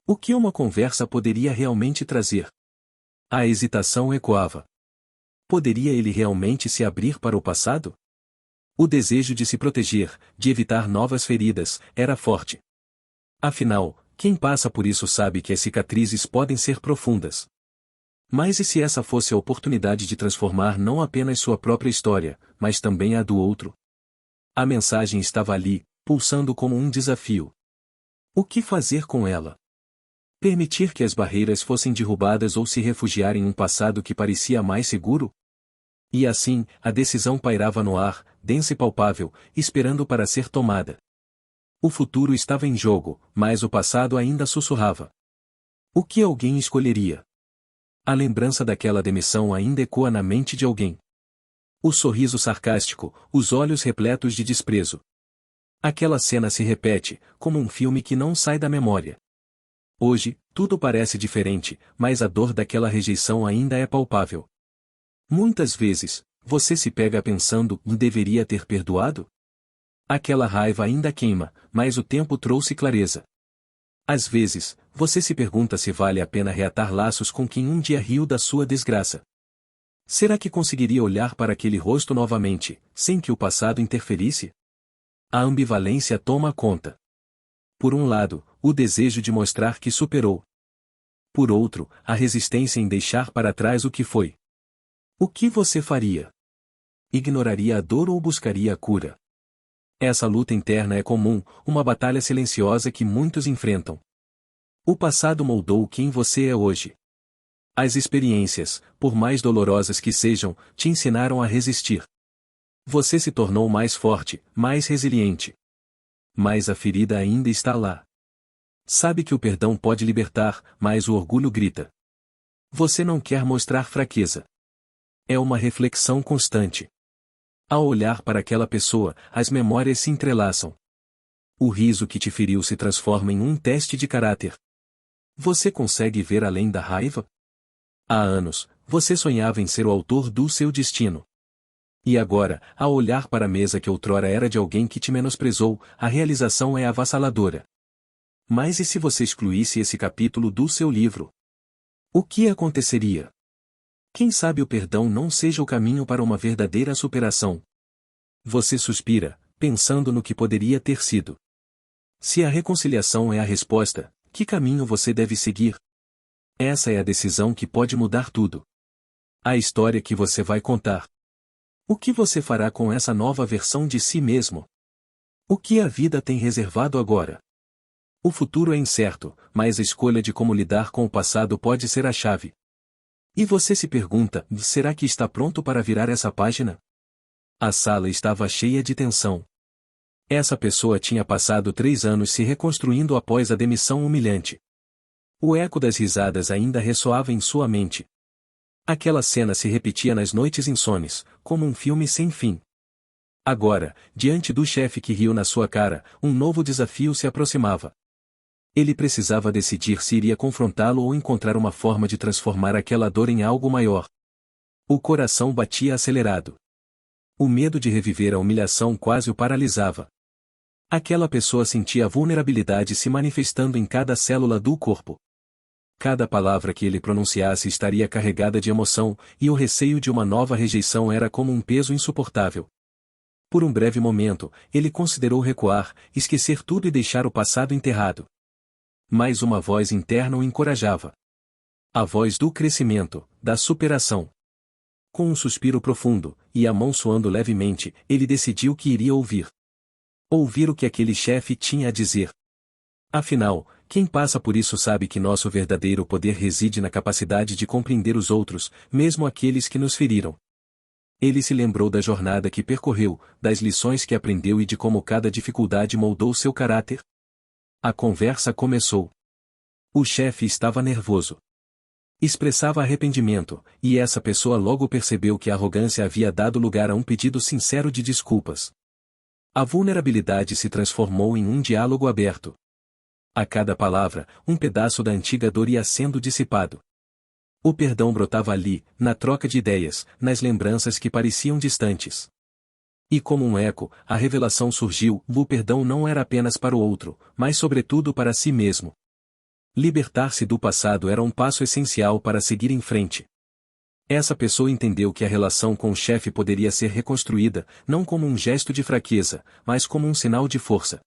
O que uma conversa poderia realmente trazer? A hesitação ecoava. Poderia ele realmente se abrir para o passado? O desejo de se proteger, de evitar novas feridas, era forte. Afinal, quem passa por isso sabe que as cicatrizes podem ser profundas. Mas e se essa fosse a oportunidade de transformar não apenas sua própria história, mas também a do outro? A mensagem estava ali, pulsando como um desafio. O que fazer com ela? Permitir que as barreiras fossem derrubadas ou se refugiar em um passado que parecia mais seguro? E assim, a decisão pairava no ar, densa e palpável, esperando para ser tomada. O futuro estava em jogo, mas o passado ainda sussurrava. O que alguém escolheria? A lembrança daquela demissão ainda ecoa na mente de alguém. O sorriso sarcástico, os olhos repletos de desprezo. Aquela cena se repete, como um filme que não sai da memória. Hoje, tudo parece diferente, mas a dor daquela rejeição ainda é palpável. Muitas vezes, você se pega pensando, deveria ter perdoado? Aquela raiva ainda queima, mas o tempo trouxe clareza. Às vezes, você se pergunta se vale a pena reatar laços com quem um dia riu da sua desgraça. Será que conseguiria olhar para aquele rosto novamente, sem que o passado interferisse? A ambivalência toma conta. Por um lado, o desejo de mostrar que superou. Por outro, a resistência em deixar para trás o que foi. O que você faria? Ignoraria a dor ou buscaria a cura? Essa luta interna é comum, uma batalha silenciosa que muitos enfrentam. O passado moldou quem você é hoje. As experiências, por mais dolorosas que sejam, te ensinaram a resistir. Você se tornou mais forte, mais resiliente. Mas a ferida ainda está lá. Sabe que o perdão pode libertar, mas o orgulho grita. Você não quer mostrar fraqueza. É uma reflexão constante. Ao olhar para aquela pessoa, as memórias se entrelaçam. O riso que te feriu se transforma em um teste de caráter. Você consegue ver além da raiva? Há anos, você sonhava em ser o autor do seu destino. E agora, ao olhar para a mesa que outrora era de alguém que te menosprezou, a realização é avassaladora. Mas e se você excluísse esse capítulo do seu livro? O que aconteceria? Quem sabe o perdão não seja o caminho para uma verdadeira superação? Você suspira, pensando no que poderia ter sido. Se a reconciliação é a resposta, que caminho você deve seguir? Essa é a decisão que pode mudar tudo. A história que você vai contar. O que você fará com essa nova versão de si mesmo? O que a vida tem reservado agora? O futuro é incerto, mas a escolha de como lidar com o passado pode ser a chave. E você se pergunta, será que está pronto para virar essa página? A sala estava cheia de tensão. Essa pessoa tinha passado 3 anos se reconstruindo após a demissão humilhante. O eco das risadas ainda ressoava em sua mente. Aquela cena se repetia nas noites insones, como um filme sem fim. Agora, diante do chefe que riu na sua cara, um novo desafio se aproximava. Ele precisava decidir se iria confrontá-lo ou encontrar uma forma de transformar aquela dor em algo maior. O coração batia acelerado. O medo de reviver a humilhação quase o paralisava. Aquela pessoa sentia a vulnerabilidade se manifestando em cada célula do corpo. Cada palavra que ele pronunciasse estaria carregada de emoção, e o receio de uma nova rejeição era como um peso insuportável. Por um breve momento, ele considerou recuar, esquecer tudo e deixar o passado enterrado. Mas uma voz interna o encorajava. A voz do crescimento, da superação. Com um suspiro profundo, e a mão suando levemente, ele decidiu que iria ouvir. Ouvir o que aquele chefe tinha a dizer. Afinal, quem passa por isso sabe que nosso verdadeiro poder reside na capacidade de compreender os outros, mesmo aqueles que nos feriram. Ele se lembrou da jornada que percorreu, das lições que aprendeu e de como cada dificuldade moldou seu caráter. A conversa começou. O chefe estava nervoso. Expressava arrependimento, e essa pessoa logo percebeu que a arrogância havia dado lugar a um pedido sincero de desculpas. A vulnerabilidade se transformou em um diálogo aberto. A cada palavra, um pedaço da antiga dor ia sendo dissipado. O perdão brotava ali, na troca de ideias, nas lembranças que pareciam distantes. E como um eco, a revelação surgiu: o perdão não era apenas para o outro, mas sobretudo para si mesmo. Libertar-se do passado era um passo essencial para seguir em frente. Essa pessoa entendeu que a relação com o chefe poderia ser reconstruída, não como um gesto de fraqueza, mas como um sinal de força.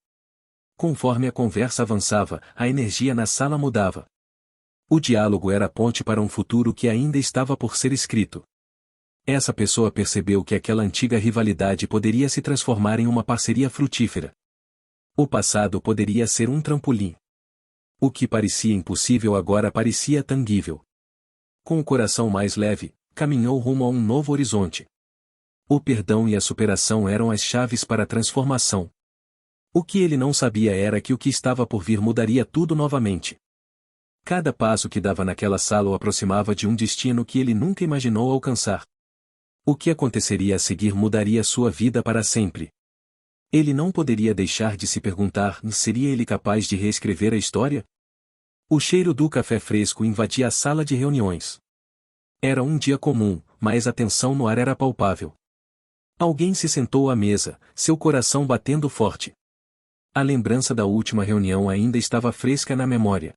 Conforme a conversa avançava, a energia na sala mudava. O diálogo era a ponte para um futuro que ainda estava por ser escrito. Essa pessoa percebeu que aquela antiga rivalidade poderia se transformar em uma parceria frutífera. O passado poderia ser um trampolim. O que parecia impossível agora parecia tangível. Com o coração mais leve, caminhou rumo a um novo horizonte. O perdão e a superação eram as chaves para a transformação. O que ele não sabia era que o que estava por vir mudaria tudo novamente. Cada passo que dava naquela sala o aproximava de um destino que ele nunca imaginou alcançar. O que aconteceria a seguir mudaria sua vida para sempre. Ele não poderia deixar de se perguntar: seria ele capaz de reescrever a história? O cheiro do café fresco invadia a sala de reuniões. Era um dia comum, mas a tensão no ar era palpável. Alguém se sentou à mesa, seu coração batendo forte. A lembrança da última reunião ainda estava fresca na memória.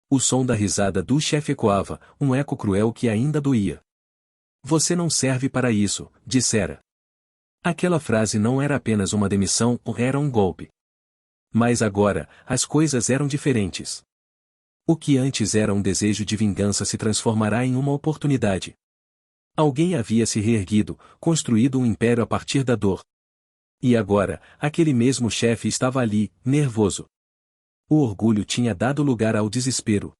O som da risada do chefe ecoava, um eco cruel que ainda doía. Você não serve para isso, dissera. Aquela frase não era apenas uma demissão ou era um golpe. Mas agora, as coisas eram diferentes. O que antes era um desejo de vingança se transformará em uma oportunidade. Alguém havia se reerguido, construído um império a partir da dor. E agora, aquele mesmo chefe estava ali, nervoso. O orgulho tinha dado lugar ao desespero.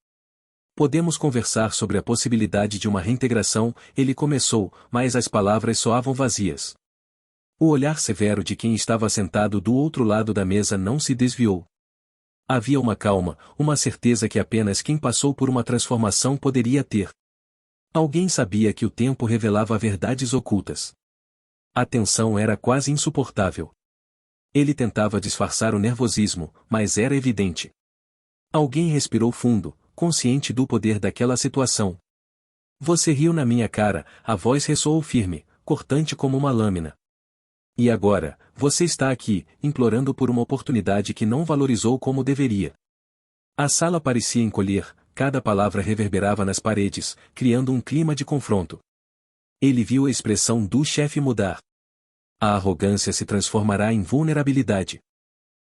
Podemos conversar sobre a possibilidade de uma reintegração, ele começou, mas as palavras soavam vazias. O olhar severo de quem estava sentado do outro lado da mesa não se desviou. Havia uma calma, uma certeza que apenas quem passou por uma transformação poderia ter. Alguém sabia que o tempo revelava verdades ocultas. A tensão era quase insuportável. Ele tentava disfarçar o nervosismo, mas era evidente. Alguém respirou fundo, consciente do poder daquela situação. Você riu na minha cara, a voz ressoou firme, cortante como uma lâmina. E agora, você está aqui, implorando por uma oportunidade que não valorizou como deveria. A sala parecia encolher, cada palavra reverberava nas paredes, criando um clima de confronto. Ele viu a expressão do chefe mudar. A arrogância se transformará em vulnerabilidade.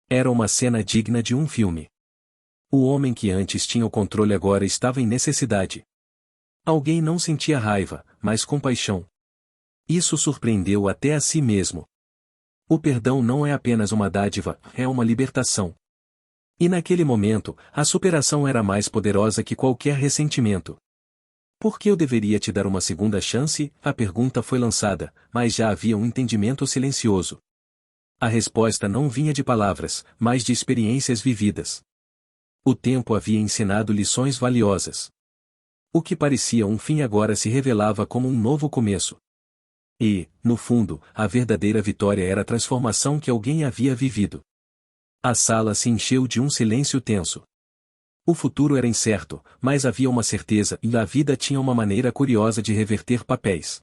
Era uma cena digna de um filme. O homem que antes tinha o controle agora estava em necessidade. Alguém não sentia raiva, mas compaixão. Isso surpreendeu até a si mesmo. O perdão não é apenas uma dádiva, é uma libertação. E naquele momento, a superação era mais poderosa que qualquer ressentimento. Por que eu deveria te dar uma segunda chance? A pergunta foi lançada, mas já havia um entendimento silencioso. A resposta não vinha de palavras, mas de experiências vividas. O tempo havia ensinado lições valiosas. O que parecia um fim agora se revelava como um novo começo. E, no fundo, a verdadeira vitória era a transformação que alguém havia vivido. A sala se encheu de um silêncio tenso. O futuro era incerto, mas havia uma certeza e a vida tinha uma maneira curiosa de reverter papéis.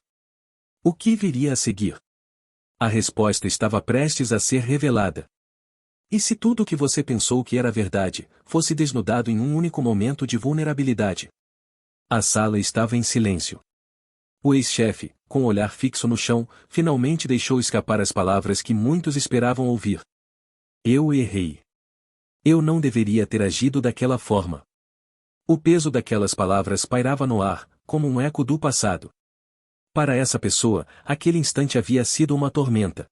O que viria a seguir? A resposta estava prestes a ser revelada. E se tudo o que você pensou que era verdade, fosse desnudado em um único momento de vulnerabilidade? A sala estava em silêncio. O ex-chefe, com o olhar fixo no chão, finalmente deixou escapar as palavras que muitos esperavam ouvir. Eu errei. Eu não deveria ter agido daquela forma. O peso daquelas palavras pairava no ar, como um eco do passado. Para essa pessoa, aquele instante havia sido uma tormenta.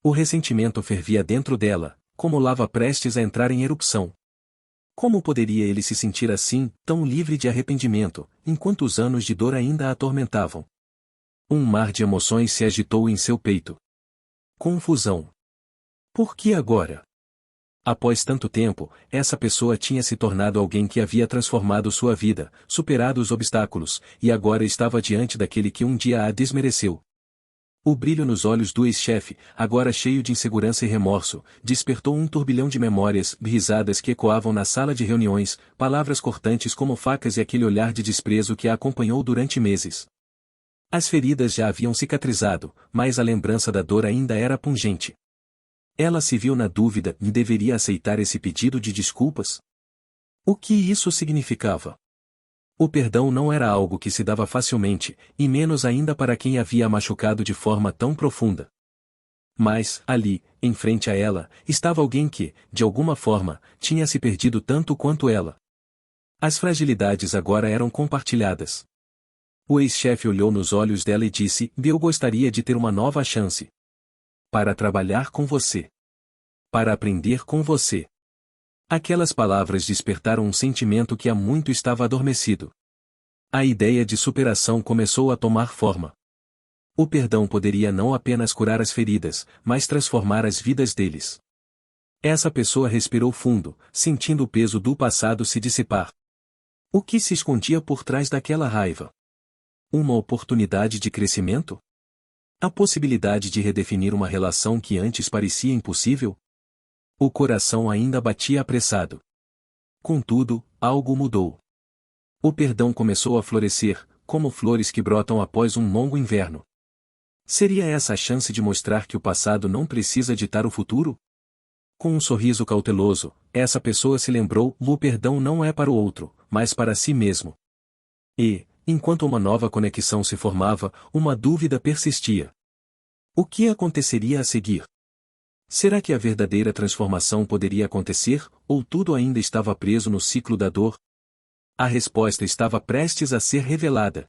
O ressentimento fervia dentro dela, como lava prestes a entrar em erupção. Como poderia ele se sentir assim, tão livre de arrependimento, enquanto os anos de dor ainda a atormentavam? Um mar de emoções se agitou em seu peito. Confusão. Por que agora? Após tanto tempo, essa pessoa tinha se tornado alguém que havia transformado sua vida, superado os obstáculos, e agora estava diante daquele que um dia a desmereceu. O brilho nos olhos do ex-chefe, agora cheio de insegurança e remorso, despertou um turbilhão de memórias, risadas que ecoavam na sala de reuniões, palavras cortantes como facas e aquele olhar de desprezo que a acompanhou durante meses. As feridas já haviam cicatrizado, mas a lembrança da dor ainda era pungente. Ela se viu na dúvida e deveria aceitar esse pedido de desculpas? O que isso significava? O perdão não era algo que se dava facilmente, e menos ainda para quem havia machucado de forma tão profunda. Mas, ali, em frente a ela, estava alguém que, de alguma forma, tinha se perdido tanto quanto ela. As fragilidades agora eram compartilhadas. O ex-chefe olhou nos olhos dela e disse: Eu gostaria de ter uma nova chance. Para trabalhar com você. Para aprender com você. Aquelas palavras despertaram um sentimento que há muito estava adormecido. A ideia de superação começou a tomar forma. O perdão poderia não apenas curar as feridas, mas transformar as vidas deles. Essa pessoa respirou fundo, sentindo o peso do passado se dissipar. O que se escondia por trás daquela raiva? Uma oportunidade de crescimento? A possibilidade de redefinir uma relação que antes parecia impossível? O coração ainda batia apressado. Contudo, algo mudou. O perdão começou a florescer, como flores que brotam após um longo inverno. Seria essa a chance de mostrar que o passado não precisa ditar o futuro? Com um sorriso cauteloso, essa pessoa se lembrou: o perdão não é para o outro, mas para si mesmo. E, enquanto uma nova conexão se formava, uma dúvida persistia. O que aconteceria a seguir? Será que a verdadeira transformação poderia acontecer, ou tudo ainda estava preso no ciclo da dor? A resposta estava prestes a ser revelada.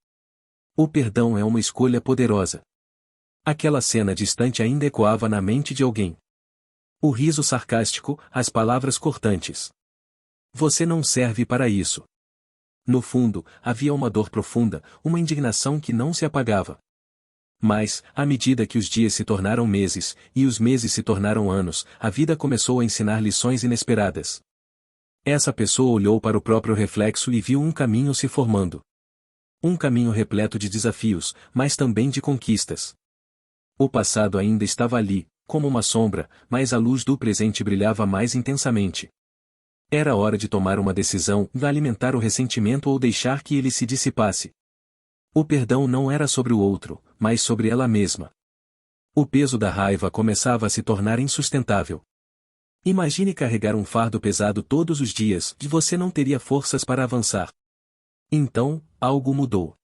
O perdão é uma escolha poderosa. Aquela cena distante ainda ecoava na mente de alguém. O riso sarcástico, as palavras cortantes. Você não serve para isso. No fundo, havia uma dor profunda, uma indignação que não se apagava. Mas, à medida que os dias se tornaram meses, e os meses se tornaram anos, a vida começou a ensinar lições inesperadas. Essa pessoa olhou para o próprio reflexo e viu um caminho se formando. Um caminho repleto de desafios, mas também de conquistas. O passado ainda estava ali, como uma sombra, mas a luz do presente brilhava mais intensamente. Era hora de tomar uma decisão, de alimentar o ressentimento ou deixar que ele se dissipasse. O perdão não era sobre o outro, mas sobre ela mesma. O peso da raiva começava a se tornar insustentável. Imagine carregar um fardo pesado todos os dias e você não teria forças para avançar. Então, algo mudou.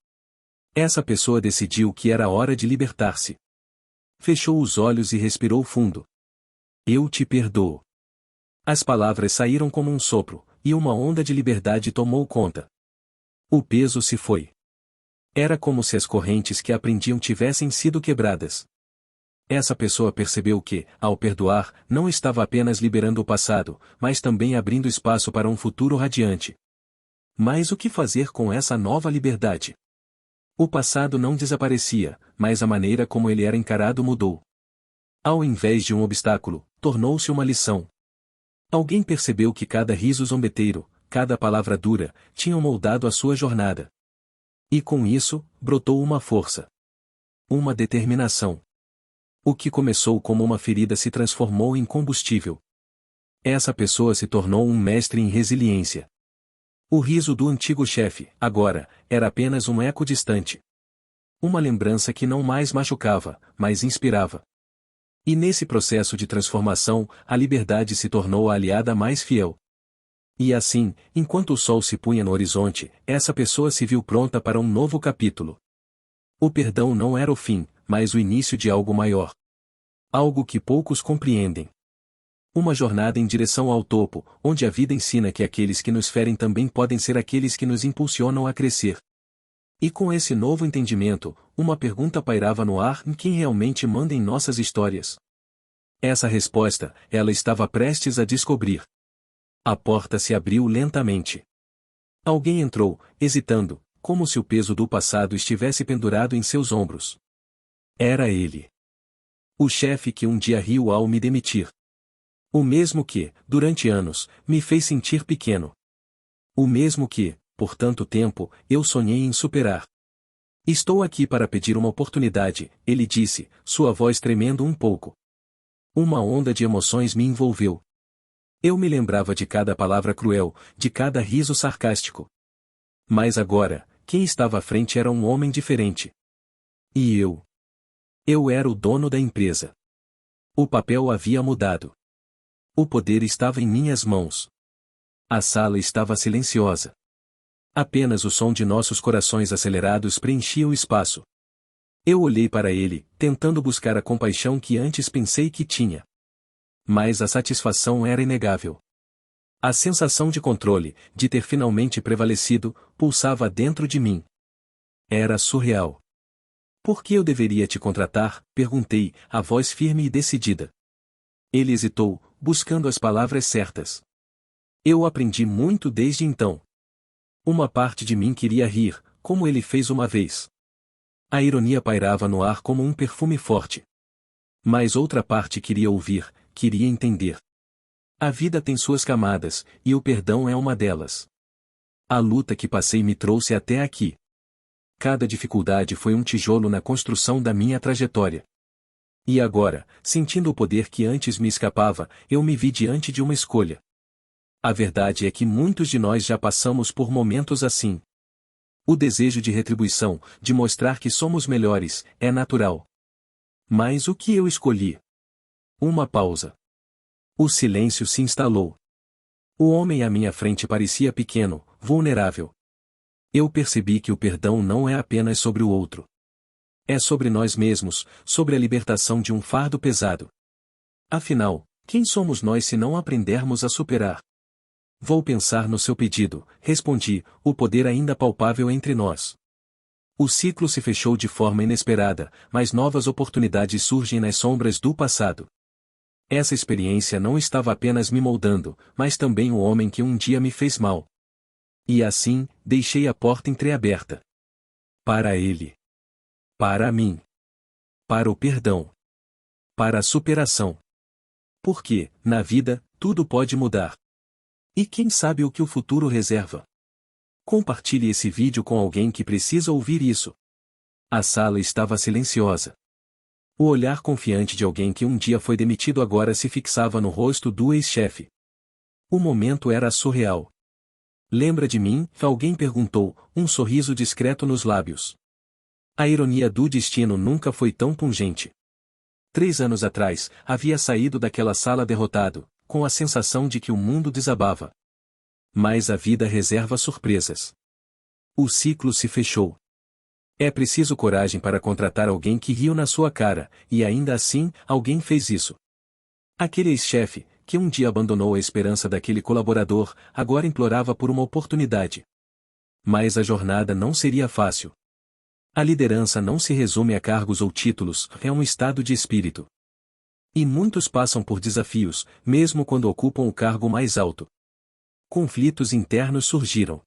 Essa pessoa decidiu que era hora de libertar-se. Fechou os olhos e respirou fundo. Eu te perdoo. As palavras saíram como um sopro, e uma onda de liberdade tomou conta. O peso se foi. Era como se as correntes que a prendiam tivessem sido quebradas. Essa pessoa percebeu que, ao perdoar, não estava apenas liberando o passado, mas também abrindo espaço para um futuro radiante. Mas o que fazer com essa nova liberdade? O passado não desaparecia, mas a maneira como ele era encarado mudou. Ao invés de um obstáculo, tornou-se uma lição. Alguém percebeu que cada riso zombeteiro, cada palavra dura, tinham moldado a sua jornada. E com isso, brotou uma força. Uma determinação. O que começou como uma ferida se transformou em combustível. Essa pessoa se tornou um mestre em resiliência. O riso do antigo chefe, agora, era apenas um eco distante. Uma lembrança que não mais machucava, mas inspirava. E nesse processo de transformação, a liberdade se tornou a aliada mais fiel. E assim, enquanto o sol se punha no horizonte, essa pessoa se viu pronta para um novo capítulo. O perdão não era o fim, mas o início de algo maior. Algo que poucos compreendem. Uma jornada em direção ao topo, onde a vida ensina que aqueles que nos ferem também podem ser aqueles que nos impulsionam a crescer. E com esse novo entendimento, uma pergunta pairava no ar: em quem realmente manda em nossas histórias? Essa resposta, ela estava prestes a descobrir. A porta se abriu lentamente. Alguém entrou, hesitando, como se o peso do passado estivesse pendurado em seus ombros. Era ele. O chefe que um dia riu ao me demitir. O mesmo que, durante anos, me fez sentir pequeno. O mesmo que, por tanto tempo, eu sonhei em superar. Estou aqui para pedir uma oportunidade, ele disse, sua voz tremendo um pouco. Uma onda de emoções me envolveu. Eu me lembrava de cada palavra cruel, de cada riso sarcástico. Mas agora, quem estava à frente era um homem diferente. E eu? Eu era o dono da empresa. O papel havia mudado. O poder estava em minhas mãos. A sala estava silenciosa. Apenas o som de nossos corações acelerados preenchia o espaço. Eu olhei para ele, tentando buscar a compaixão que antes pensei que tinha. Mas a satisfação era inegável. A sensação de controle, de ter finalmente prevalecido, pulsava dentro de mim. Era surreal. Por que eu deveria te contratar? Perguntei, a voz firme e decidida. Ele hesitou, buscando as palavras certas. Eu aprendi muito desde então. Uma parte de mim queria rir, como ele fez uma vez. A ironia pairava no ar como um perfume forte. Mas outra parte queria ouvir, queria entender. A vida tem suas camadas, e o perdão é uma delas. A luta que passei me trouxe até aqui. Cada dificuldade foi um tijolo na construção da minha trajetória. E agora, sentindo o poder que antes me escapava, eu me vi diante de uma escolha. A verdade é que muitos de nós já passamos por momentos assim. O desejo de retribuição, de mostrar que somos melhores, é natural. Mas o que eu escolhi? Uma pausa. O silêncio se instalou. O homem à minha frente parecia pequeno, vulnerável. Eu percebi que o perdão não é apenas sobre o outro. É sobre nós mesmos, sobre a libertação de um fardo pesado. Afinal, quem somos nós se não aprendermos a superar? Vou pensar no seu pedido, respondi, o poder ainda palpável entre nós. O ciclo se fechou de forma inesperada, mas novas oportunidades surgem nas sombras do passado. Essa experiência não estava apenas me moldando, mas também o homem que um dia me fez mal. E assim, deixei a porta entreaberta. Para ele. Para mim. Para o perdão. Para a superação. Porque, na vida, tudo pode mudar. E quem sabe o que o futuro reserva? Compartilhe esse vídeo com alguém que precisa ouvir isso. A sala estava silenciosa. O olhar confiante de alguém que um dia foi demitido agora se fixava no rosto do ex-chefe. O momento era surreal. Lembra de mim? Alguém perguntou, um sorriso discreto nos lábios. A ironia do destino nunca foi tão pungente. 3 anos atrás, havia saído daquela sala derrotado, com a sensação de que o mundo desabava. Mas a vida reserva surpresas. O ciclo se fechou. É preciso coragem para contratar alguém que riu na sua cara, e ainda assim, alguém fez isso. Aquele ex-chefe, que um dia abandonou a esperança daquele colaborador, agora implorava por uma oportunidade. Mas a jornada não seria fácil. A liderança não se resume a cargos ou títulos, é um estado de espírito. E muitos passam por desafios, mesmo quando ocupam o cargo mais alto. Conflitos internos surgiram.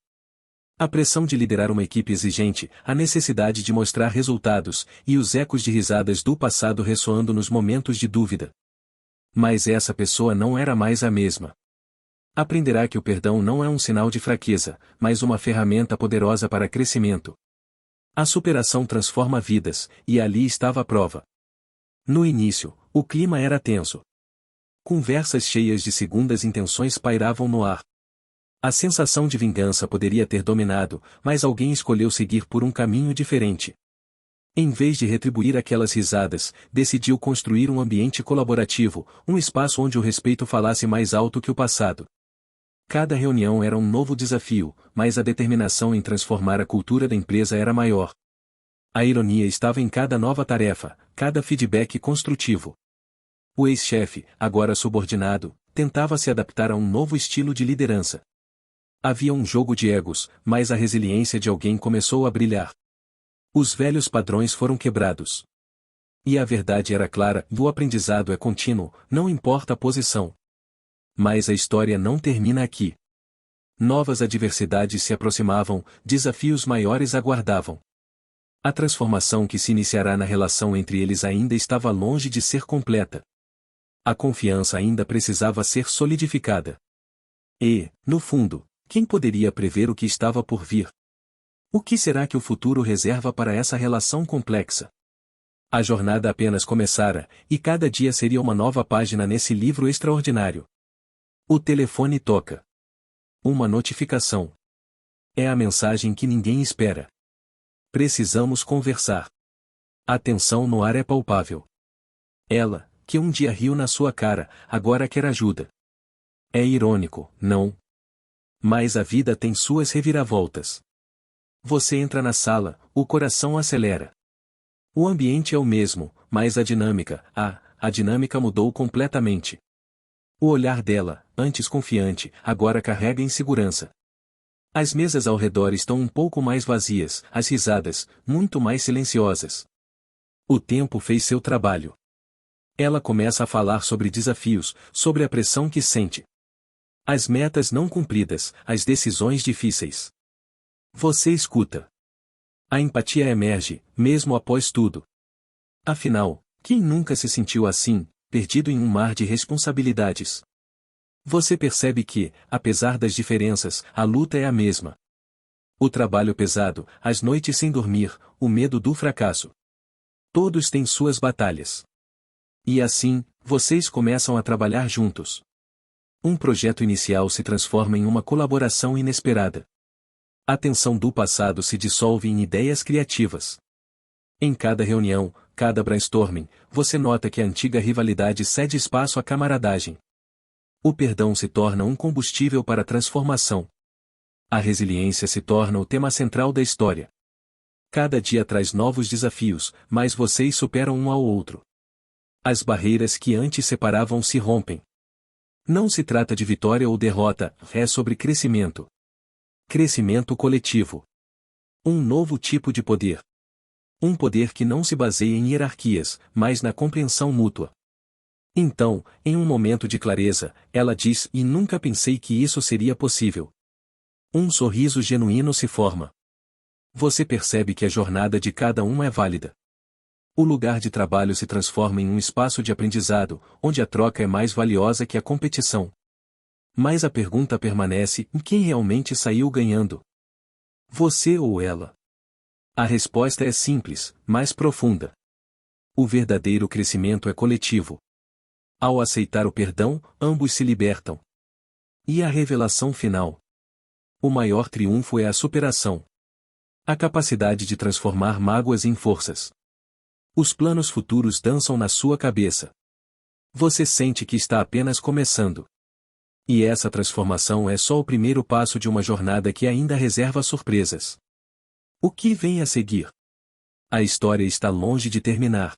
A pressão de liderar uma equipe exigente, a necessidade de mostrar resultados, e os ecos de risadas do passado ressoando nos momentos de dúvida. Mas essa pessoa não era mais a mesma. Aprenderá que o perdão não é um sinal de fraqueza, mas uma ferramenta poderosa para crescimento. A superação transforma vidas, e ali estava a prova. No início, o clima era tenso. Conversas cheias de segundas intenções pairavam no ar. A sensação de vingança poderia ter dominado, mas alguém escolheu seguir por um caminho diferente. Em vez de retribuir aquelas risadas, decidiu construir um ambiente colaborativo, um espaço onde o respeito falasse mais alto que o passado. Cada reunião era um novo desafio, mas a determinação em transformar a cultura da empresa era maior. A ironia estava em cada nova tarefa, cada feedback construtivo. O ex-chefe, agora subordinado, tentava se adaptar a um novo estilo de liderança. Havia um jogo de egos, mas a resiliência de alguém começou a brilhar. Os velhos padrões foram quebrados. E a verdade era clara, o aprendizado é contínuo, não importa a posição. Mas a história não termina aqui. Novas adversidades se aproximavam, desafios maiores aguardavam. A transformação que se iniciará na relação entre eles ainda estava longe de ser completa. A confiança ainda precisava ser solidificada. E, no fundo, quem poderia prever o que estava por vir? O que será que o futuro reserva para essa relação complexa? A jornada apenas começara, e cada dia seria uma nova página nesse livro extraordinário. O telefone toca. Uma notificação. É a mensagem que ninguém espera. Precisamos conversar. A tensão no ar é palpável. Ela, que um dia riu na sua cara, agora quer ajuda. É irônico, não? Mas a vida tem suas reviravoltas. Você entra na sala, o coração acelera. O ambiente é o mesmo, mas a dinâmica mudou completamente. O olhar dela, antes confiante, agora carrega insegurança. As mesas ao redor estão um pouco mais vazias, as risadas, muito mais silenciosas. O tempo fez seu trabalho. Ela começa a falar sobre desafios, sobre a pressão que sente. As metas não cumpridas, as decisões difíceis. Você escuta. A empatia emerge, mesmo após tudo. Afinal, quem nunca se sentiu assim, perdido em um mar de responsabilidades? Você percebe que, apesar das diferenças, a luta é a mesma. O trabalho pesado, as noites sem dormir, o medo do fracasso. Todos têm suas batalhas. E assim, vocês começam a trabalhar juntos. Um projeto inicial se transforma em uma colaboração inesperada. A tensão do passado se dissolve em ideias criativas. Em cada reunião, cada brainstorming, você nota que a antiga rivalidade cede espaço à camaradagem. O perdão se torna um combustível para a transformação. A resiliência se torna o tema central da história. Cada dia traz novos desafios, mas vocês superam um ao outro. As barreiras que antes separavam se rompem. Não se trata de vitória ou derrota, é sobre crescimento. Crescimento coletivo. Um novo tipo de poder. Um poder que não se baseia em hierarquias, mas na compreensão mútua. Então, em um momento de clareza, ela diz: e nunca pensei que isso seria possível. Um sorriso genuíno se forma. Você percebe que a jornada de cada um é válida. O lugar de trabalho se transforma em um espaço de aprendizado, onde a troca é mais valiosa que a competição. Mas a pergunta permanece: quem realmente saiu ganhando? Você ou ela? A resposta é simples, mas profunda. O verdadeiro crescimento é coletivo. Ao aceitar o perdão, ambos se libertam. E a revelação final? O maior triunfo é a superação. A capacidade de transformar mágoas em forças. Os planos futuros dançam na sua cabeça. Você sente que está apenas começando. E essa transformação é só o primeiro passo de uma jornada que ainda reserva surpresas. O que vem a seguir? A história está longe de terminar.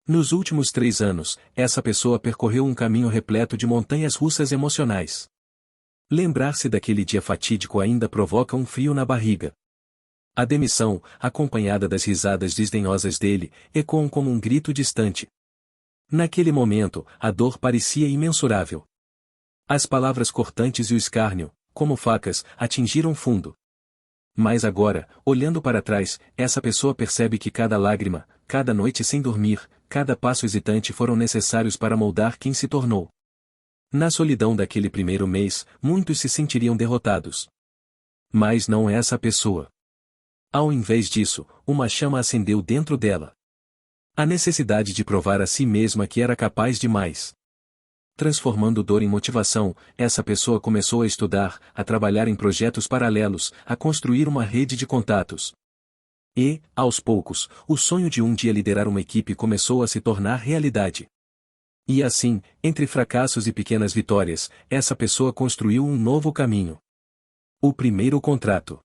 Nos últimos 3 anos, essa pessoa percorreu um caminho repleto de montanhas russas emocionais. Lembrar-se daquele dia fatídico ainda provoca um frio na barriga. A demissão, acompanhada das risadas desdenhosas dele, ecoam como um grito distante. Naquele momento, a dor parecia imensurável. As palavras cortantes e o escárnio, como facas, atingiram fundo. Mas agora, olhando para trás, essa pessoa percebe que cada lágrima, cada noite sem dormir, cada passo hesitante foram necessários para moldar quem se tornou. Na solidão daquele primeiro mês, muitos se sentiriam derrotados. Mas não essa pessoa. Ao invés disso, uma chama acendeu dentro dela. A necessidade de provar a si mesma que era capaz de mais. Transformando dor em motivação, essa pessoa começou a estudar, a trabalhar em projetos paralelos, a construir uma rede de contatos. E, aos poucos, o sonho de um dia liderar uma equipe começou a se tornar realidade. E assim, entre fracassos e pequenas vitórias, essa pessoa construiu um novo caminho. O primeiro contrato.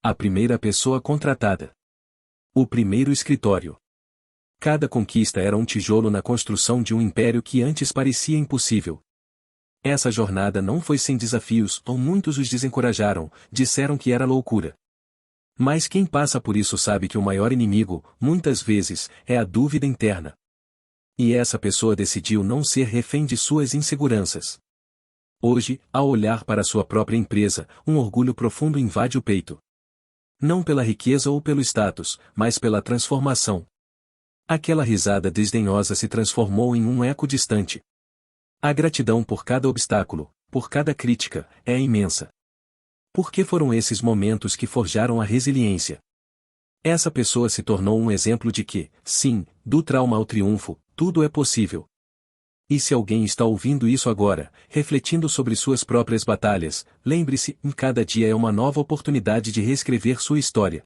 A primeira pessoa contratada. O primeiro escritório. Cada conquista era um tijolo na construção de um império que antes parecia impossível. Essa jornada não foi sem desafios, ou muitos os desencorajaram, disseram que era loucura. Mas quem passa por isso sabe que o maior inimigo, muitas vezes, é a dúvida interna. E essa pessoa decidiu não ser refém de suas inseguranças. Hoje, ao olhar para sua própria empresa, um orgulho profundo invade o peito. Não pela riqueza ou pelo status, mas pela transformação. Aquela risada desdenhosa se transformou em um eco distante. A gratidão por cada obstáculo, por cada crítica, é imensa. Porque foram esses momentos que forjaram a resiliência. Essa pessoa se tornou um exemplo de que, sim, do trauma ao triunfo, tudo é possível. E se alguém está ouvindo isso agora, refletindo sobre suas próprias batalhas, lembre-se, em cada dia é uma nova oportunidade de reescrever sua história.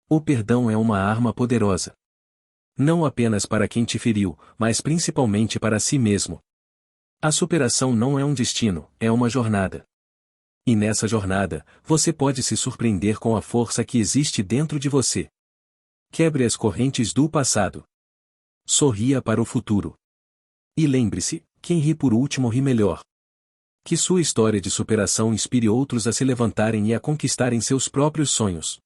O perdão é uma arma poderosa. Não apenas para quem te feriu, mas principalmente para si mesmo. A superação não é um destino, é uma jornada. E nessa jornada, você pode se surpreender com a força que existe dentro de você. Quebre as correntes do passado. Sorria para o futuro. E lembre-se, quem ri por último ri melhor. Que sua história de superação inspire outros a se levantarem e a conquistarem seus próprios sonhos.